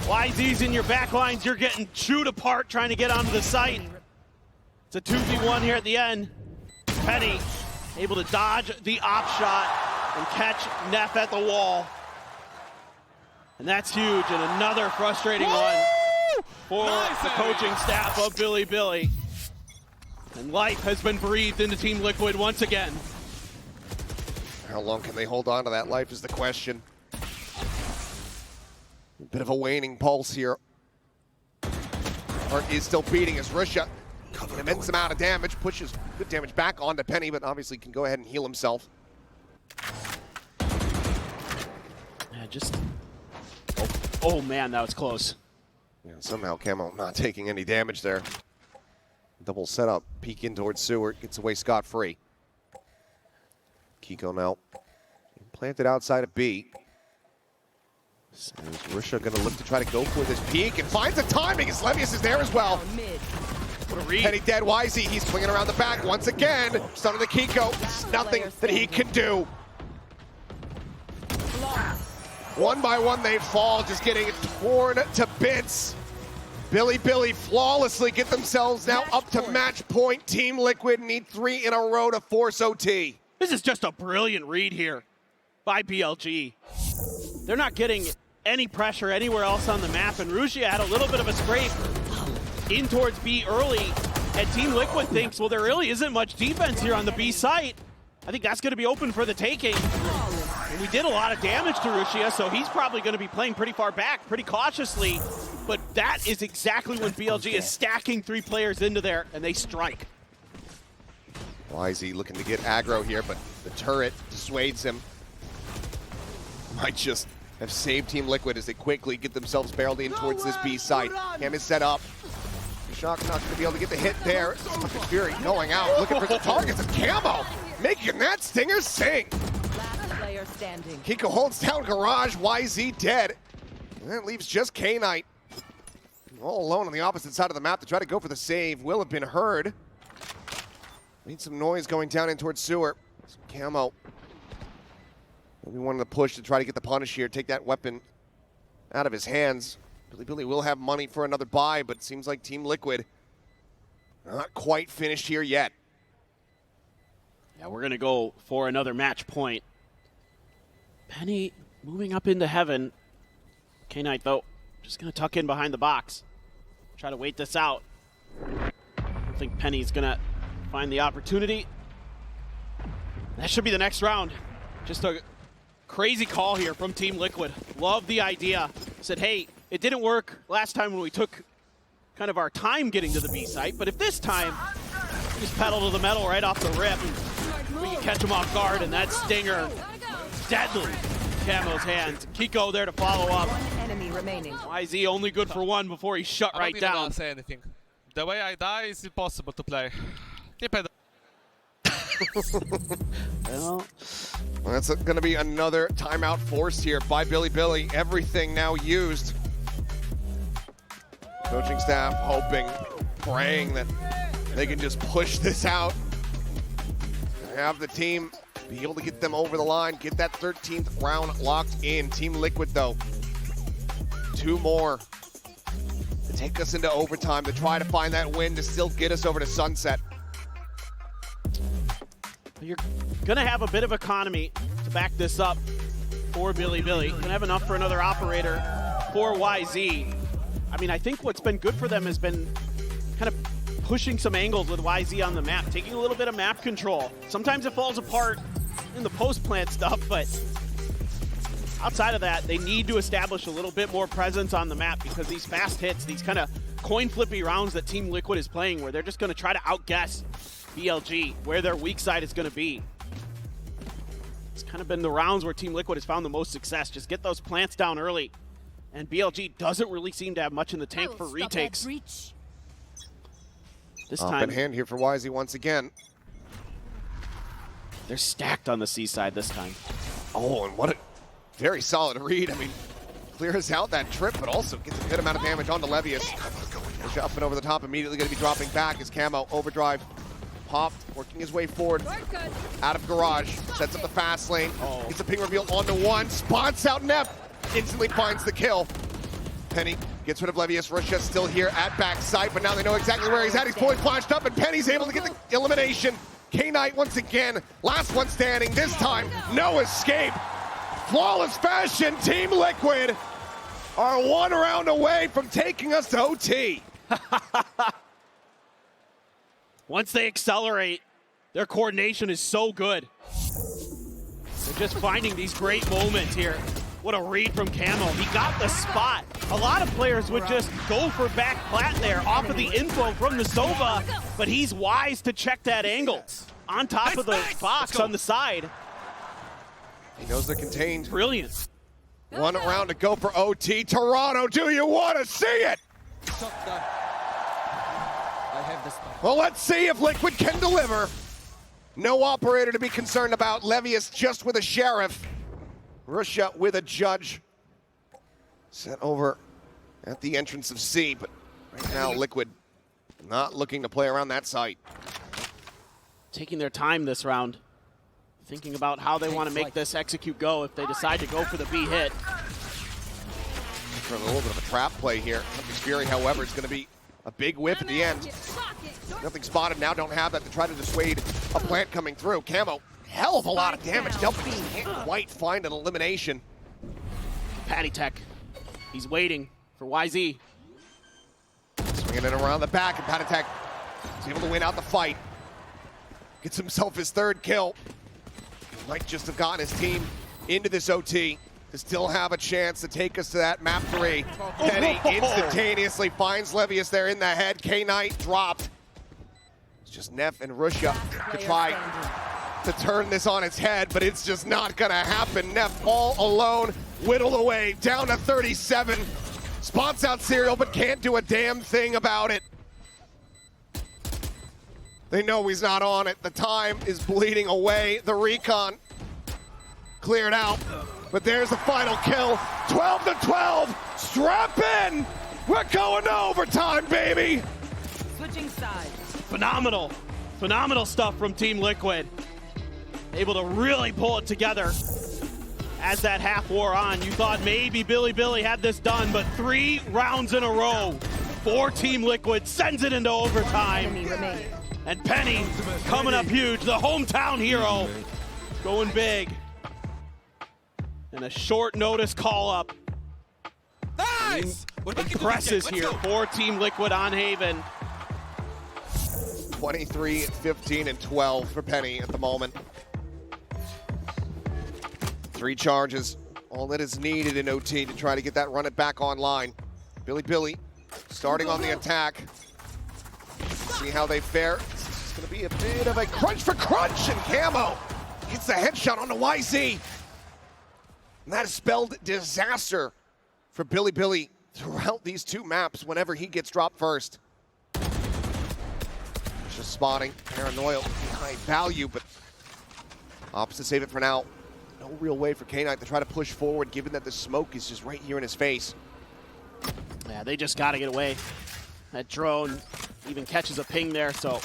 YZ's in your back lines. You're getting chewed apart trying to get onto the site. It's a 2v1 here at the end. Penny able to dodge the op shot and catch Neff at the wall. And that's huge, and another frustrating one for the coaching staff of Billy. And life has been breathed into Team Liquid once again. How long can they hold on to that life is the question. A bit of a waning pulse here. Heart is still beating as Russia, an immense amount of damage, pushes good damage back onto Penny, but obviously can go ahead and heal himself. Yeah, just... Oh man, that was close. Yeah, somehow Camo not taking any damage there. Double setup, peek in towards Sewer, gets away scot-free. Kiko now planted outside of B. So is Russia going to look to try to go for this peek and finds the timing as Levius is there as well. What a read. Penny dead, YZ, he's swinging around the back once again. Son of the Kiko, nothing that he can do. One by one they fall, just getting torn to bits. Billy flawlessly get themselves now up to match point. Team Liquid need 3 in a row to force OT. This is just a brilliant read here by BLG. They're not getting any pressure anywhere else on the map, and Rusia had a little bit of a scrape in towards B early, and Team Liquid thinks, well, there really isn't much defense here on the B site. I think that's going to be open for the taking. And we did a lot of damage to Rusia, so he's probably going to be playing pretty far back, pretty cautiously. But that is exactly when BLG is stacking 3 players into there, and they strike. YZ looking to get aggro here, but the turret dissuades him. Might just have saved Team Liquid as they quickly get themselves barreled in towards this B site. Cam is set up. Shock not going to be able to get the hit there. Fucking Fury going out, looking for the targets, and Camo making that stinger sing. Last player standing. Kiko holds down Garage, YZ dead. And that leaves just K-Knight all alone on the opposite side of the map to try to go for the save. Will have been heard. Need some noise going down in towards Sewer. Some Camo. We wanted to push to try to get the punish here, take that weapon out of his hands. Billy will have money for another buy, but it seems like Team Liquid not quite finished here yet. Yeah, we're going to go for another match point. Penny moving up into heaven. K-Knight, though, just going to tuck in behind the box. Try to wait this out. I don't think Penny's going to find the opportunity. That should be the next round. Just a crazy call here from Team Liquid. Love the idea. Said, hey, it didn't work last time when we took kind of our time getting to the B site, but if this time, just pedal to the metal right off the rip, we can catch him off guard, and that stinger, deadly. Camo's hands. Kiko there to follow up. One enemy remaining. YZ only good for 1 before he shut right down. I don't say anything. The way I die is impossible to play. Well, that's going to be another timeout forced here by Billy. Everything now used. Coaching staff hoping, praying that they can just push this out. Have the team be able to get them over the line, get that 13th round locked in. Team Liquid, though, 2 more to take us into overtime to try to find that win to still get us over to Sunset. You're going to have a bit of economy to back this up for Billy. Going to have enough for another operator for YZ. I mean, I think what's been good for them has been kind of pushing some angles with YZ on the map, taking a little bit of map control. Sometimes it falls apart in the post-plant stuff, but outside of that, they need to establish a little bit more presence on the map because these fast hits, these kind of coin-flippy rounds that Team Liquid is playing where they're just going to try to outguess BLG, where their weak side is going to be. It's kind of been the rounds where Team Liquid has found the most success. Just get those plants down early. And BLG doesn't really seem to have much in the tank for retakes. This time, in hand here for YZ once again. They're stacked on the C side this time. Oh, and what a very solid read. I mean, clears out that trip, but also gets a good amount of damage onto Levius. Up and over the top, immediately going to be dropping back as Camo overdrive. Popped, working his way forward, out of Garage, sets up the fast lane, gets a ping reveal onto 1, spots out Neff, instantly finds the kill. Penny gets rid of Levius. Russia still here at backside, but now they know exactly where he's at. He's fully flashed up, and Penny's able to get the elimination. K-Knight once again, last one standing, this time, no escape. Flawless fashion, Team Liquid are 1 round away from taking us to OT. Once they accelerate, their coordination is so good. They're just finding these great moments here. What a read from Camo. He got the spot. A lot of players would just go for back plat there off of the info from the Sova, but he's wise to check that angle. On top of the box on the side. He knows they're contained. Brilliant. 1 round to go for OT. Toronto, do you want to see it? Well, let's see if Liquid can deliver. No operator to be concerned about. Levius just with a sheriff. Russia with a judge. Set over at the entrance of C, but right now Liquid not looking to play around that site. Taking their time this round. Thinking about how they want to make this execute go if they decide to go for the B hit. for a little bit of a trap play here. Something's Fury, however, is going to be a big whip at the end. Nothing spotted now, don't have that to try to dissuade a plant coming through. Camo, hell of a lot of damage dealt, but he can't quite find an elimination. Patty Tech, he's waiting for YZ. Swinging it around the back, and Patty Tech is able to win out the fight. Gets himself his third kill. Might just have gotten his team into this OT to still have a chance to take us to that map 3. Penny instantaneously finds Levius there in the head. K-Knight dropped. It's just Neff and Russia to try to turn this on its head, but it's just not gonna happen. Neff all alone, whittled away, down to 37. Spots out Serial, but can't do a damn thing about it. They know he's not on it. The time is bleeding away. The recon cleared out, but there's the final kill. 12 to 12. Strap in. We're going to overtime, baby. Switching sides. Phenomenal, phenomenal stuff from Team Liquid. Able to really pull it together. As that half wore on, you thought maybe Billy had this done, but 3 rounds in a row for Team Liquid sends it into overtime. And Penny coming up huge, the hometown hero, going big. And a short notice call up. Nice! Impresses here for Team Liquid on Haven. 23, 15, and 12 for Penny at the moment. 3 charges, all that is needed in OT to try to get that run it back online. Billy starting on the attack. See how they fare. It's going to be a bit of a crunch for crunch, and Camo gets the headshot on the YZ. And that has spelled disaster for Billy throughout these 2 maps whenever he gets dropped first. Just spotting, Paranoia, high value, but opts to save it for now. No real way for K-Knight to try to push forward, given that the smoke is just right here in his face. Yeah, they just got to get away. That drone even catches a ping there, so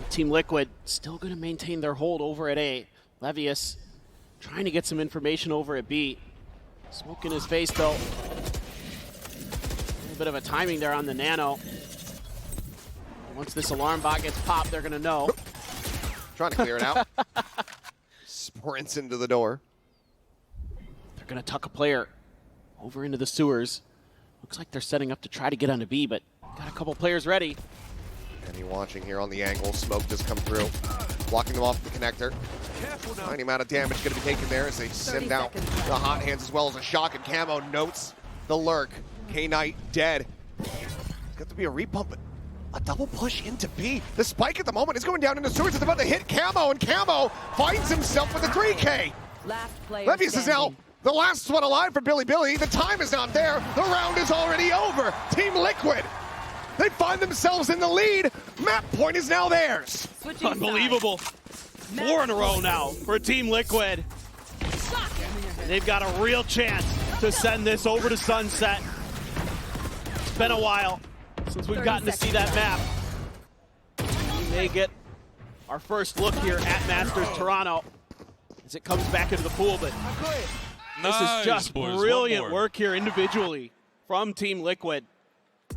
Team Liquid still going to maintain their hold over at A. Levius trying to get some information over at B. Smoke in his face, though. A little bit of a timing there on the nano. Once this alarm bot gets popped, they're going to know. Trying to clear it out. Sprints into the door. They're going to tuck a player over into the sewers. Looks like they're setting up to try to get onto B, but got a couple players ready. And he watching here on the angle. Smoke just come through. Blocking them off the connector. Tiny amount of damage going to be taken there as they send out the hot hands as well as a shock, and Camo notes the lurk. K-Knight dead. It's got to be a repump, but a double push into B. The spike at the moment is going down into sewers. It's about to hit Camo, and Camo finds himself with a 3K. Levius is now the last one alive for Billy. The time is not there. The round is already over. Team Liquid, they find themselves in the lead. Map point is now theirs. Unbelievable. 4 in a row now for Team Liquid. They've got a real chance to send this over to Sunset. It's been a while since we've gotten to see that map. We may get our first look here at Masters Toronto as it comes back into the pool, but this is just brilliant work here individually from Team Liquid.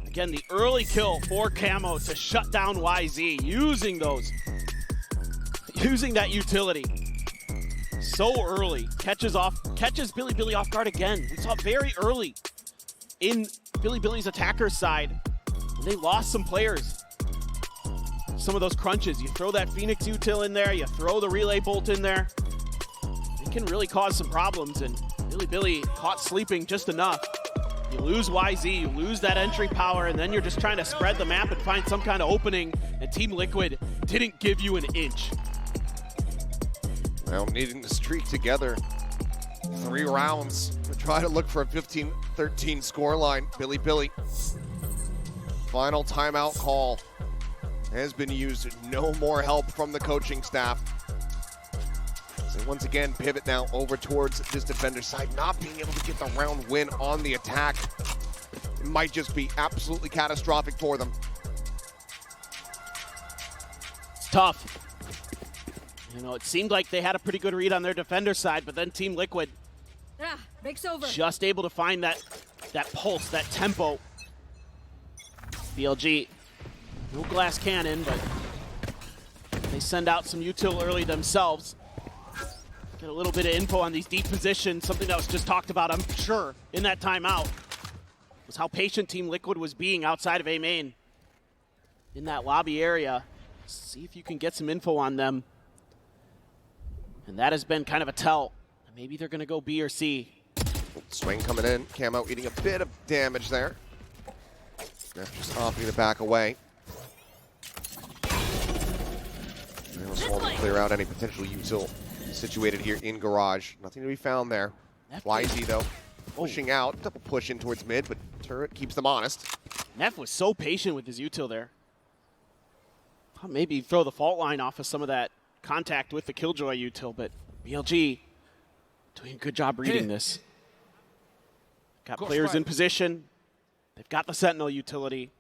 Again, the early kill for Camo to shut down YZ, using that utility so early. Catches Billy off guard again. We saw very early in Billy's attacker's side. They lost some players. Some of those crunches. You throw that Phoenix util in there, you throw the relay bolt in there. It can really cause some problems, and Billy caught sleeping just enough. You lose YZ, you lose that entry power, and then you're just trying to spread the map and find some kind of opening, and Team Liquid didn't give you an inch. Well, needing to streak together 3 rounds to try to look for a 15-13 scoreline. Billy. Final timeout call has been used. No more help from the coaching staff. So once again, pivot now over towards this defender side. Not being able to get the round win on the attack. It might just be absolutely catastrophic for them. It's tough. You know, it seemed like they had a pretty good read on their defender side, but then Team Liquid Break's over. Just able to find that pulse, that tempo. BLG, no glass cannon, but they send out some util early themselves. Get a little bit of info on these deep positions, something that was just talked about, I'm sure, in that timeout. Was how patient Team Liquid was being outside of OMEN in that lobby area. See if you can get some info on them. And that has been kind of a tell. Maybe they're going to go B or C. Swing coming in. Camo eating a bit of damage there. Just opting to back away. They'll swarm to clear out any potential util situated here in garage. Nothing to be found there. YZ though, pushing out. Double push in towards mid, but turret keeps them honest. Neff was so patient with his util there. Maybe throw the fault line off of some of that contact with the Killjoy util, but BLG doing a good job reading this. Got players in position. They've got the Sentinel utility.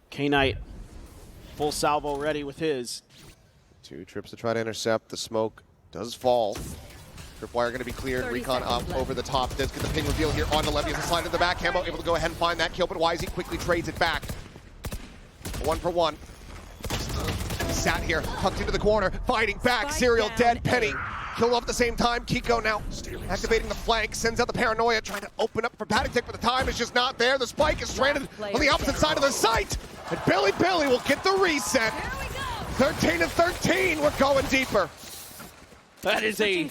K-Knight, full salvo ready with his. 2 trips to try to intercept. The smoke does fall. Tripwire going to be cleared. Recon up over the top. Does get the ping reveal here on the levy as a slide in the back. Camo able to go ahead and find that kill, but YZ quickly trades it back. 1 for 1. Sat here, tucked into the corner, fighting back. Serial dead. Penny killed off at the same time. Kiko now activating the flank, sends out the paranoia, trying to open up for Patek, but the time is just not there. The spike is stranded on the opposite side of the site, and Billy will get the reset. 13-13, we're going deeper. That is a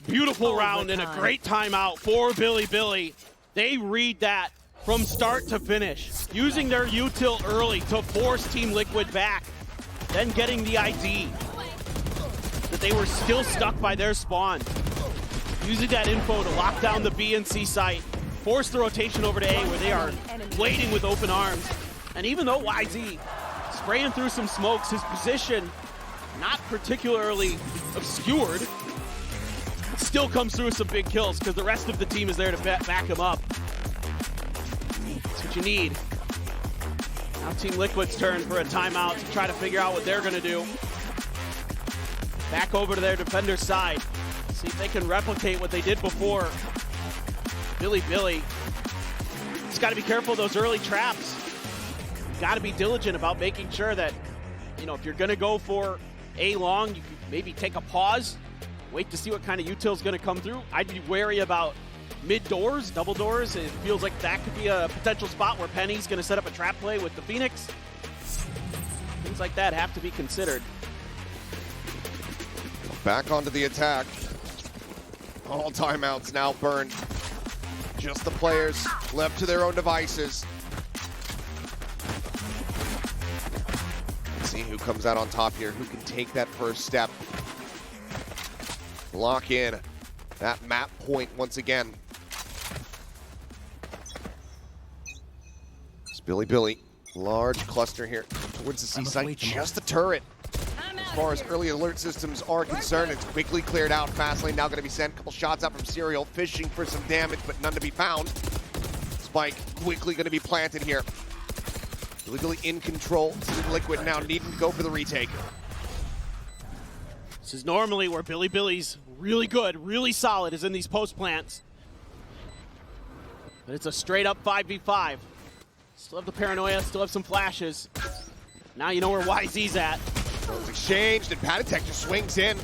beautiful round and a great timeout for Billy. They read that from start to finish, using their util early to force Team Liquid back, then getting the ID that they were still stuck by their spawn. Using that info to lock down the B and C site, force the rotation over to A where they are waiting with open arms. And even though YZ spraying through some smokes, his position not particularly obscured, still comes through with some big kills because the rest of the team is there to back him up. That's what you need. Now Team Liquid's turn for a timeout to try to figure out what they're going to do. Back over to their defender's side. See if they can replicate what they did before. Billy. Just got to be careful of those early traps. Got to be diligent about making sure that, if you're going to go for A long, you can maybe take a pause, wait to see what kind of util is going to come through. I'd be wary about mid doors, double doors. It feels like that could be a potential spot where Penny's going to set up a trap play with the Phoenix. Things like that have to be considered. Back onto the attack. All timeouts now burned. Just the players left to their own devices. Let's see who comes out on top here, who can take that first step. Lock in that map point once again. It's Billy. Large cluster here towards the C site, just the turret. As far as early alert systems are concerned, it's quickly cleared out. Fastlane now going to be sent. A couple shots out from Serial, fishing for some damage, but none to be found. Spike quickly going to be planted here. Billy in control. Team Liquid now needing to go for the retake. This is normally where Billy's really good, really solid, is in these post plants. But it's a straight up 5v5. Still have the paranoia, still have some flashes. Now you know where YZ's at. It's exchanged, and Patek just swings in.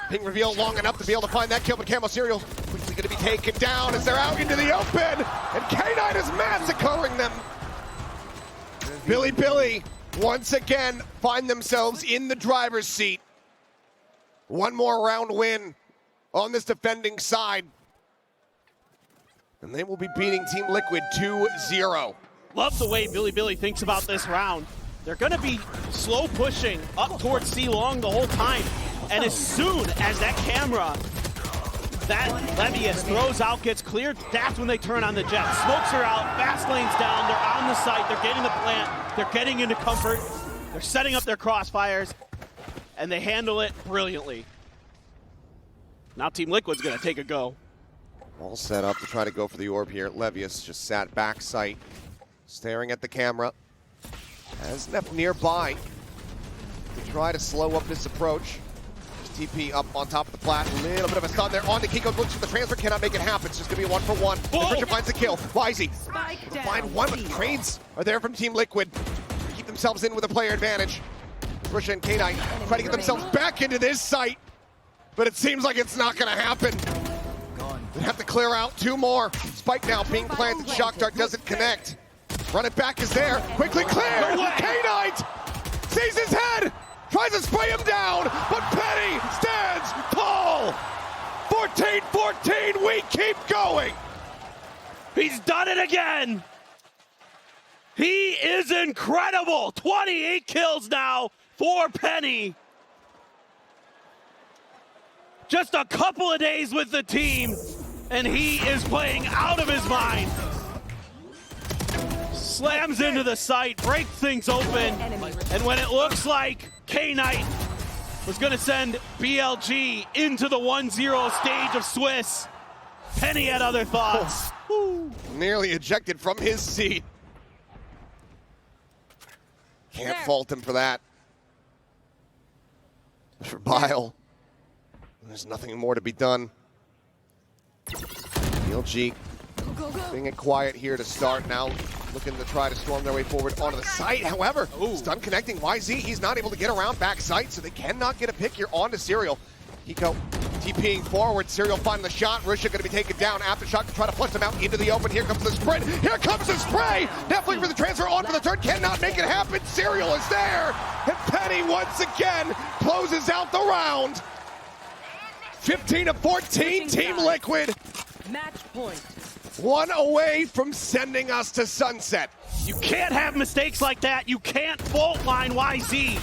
Ping reveal long enough to be able to find that kill, but Camo Serial quickly going to be taken down as they're out into the open, and K-Knight is massacring them. Billy once again find themselves in the driver's seat. One more round win on this defending side, and they will be beating Team Liquid 2-0. Love the way Billy thinks about this round. They're going to be slow pushing up towards C long the whole time. And as soon as that camera, that Levius throws out, gets cleared, that's when they turn on the jet. Smokes are out, fast lane's down, they're on the site, they're getting the plant, they're getting into comfort, they're setting up their crossfires, and they handle it brilliantly. Now Team Liquid's going to take a go. All set up to try to go for the orb here. Levius just sat back sight, staring at the camera. As Neff nearby to try to slow up this approach. TP up on top of the plat. A little bit of a stun there. On to Kiko. Looks for the transfer. Cannot make it happen. It's just going to be a 1-for-1. Patricia finds the kill. Wisey. Find one, but trades are there from Team Liquid. Keep themselves in with a player advantage. Patricia and K9 try to get themselves back into this site. But it seems like it's not going to happen. They have to clear out 2 more. Spike now being planted. Shock Dart doesn't connect. Run it back is there. Quickly cleared. K9 sees his head. Tries to spray him down, but Penny stands tall. 14-14, we keep going. He's done it again. He is incredible. 28 kills now for Penny. Just a couple of days with the team, and he is playing out of his mind. Slams into the site, breaks things open, and when it looks like K-Knight was going to send BLG into the 1-0 stage of Swiss, Penny had other thoughts. Nearly ejected from his seat. Can't fault him for that. For Bile, there's nothing more to be done. BLG being it quiet here to start. Now looking to try to storm their way forward onto the site. However, stun connecting YZ. He's not able to get around back site, so they cannot get a pick here onto Serial. Hiko TPing forward. Serial finding the shot. Rusha going to be taken down. Aftershock to try to flush them out into the open. Here comes the sprint. Here comes the spray. Definitely for the transfer on for the turn. Cannot make it happen. Serial is there. And Penny once again closes out the round. 15-14, Team Liquid. Match point. 1 away from sending us to sunset. You can't have mistakes like that. You can't fault line YZ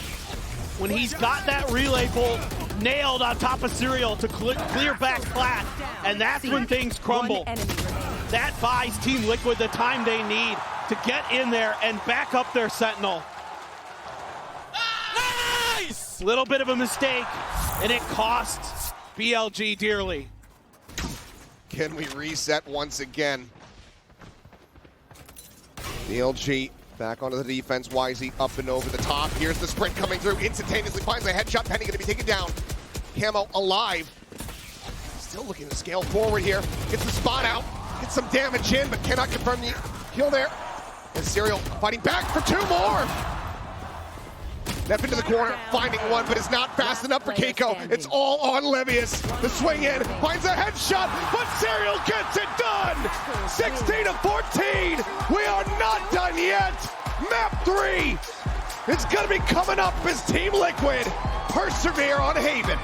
when he's got that relay bolt nailed on top of Serial to clear back flat, and that's when things crumble. That buys Team Liquid the time they need to get in there and back up their Sentinel. Nice! Little bit of a mistake, and it costs BLG dearly. Can we reset once again? BLG back onto the defense. YZ up and over the top. Here's the sprint coming through. Instantaneously finds a headshot. Penny going to be taken down. Camo alive. Still looking to scale forward here. Gets the spot out. Gets some damage in, but cannot confirm the kill there. And Serial fighting back for 2 more. Step into the corner, finding one, but it's not fast enough for Keiko. It's all on Levius. The swing in, finds a headshot, but Serial gets it done! 16-14! We are not done yet! Map 3! It's gonna be coming up as Team Liquid persevere on Haven.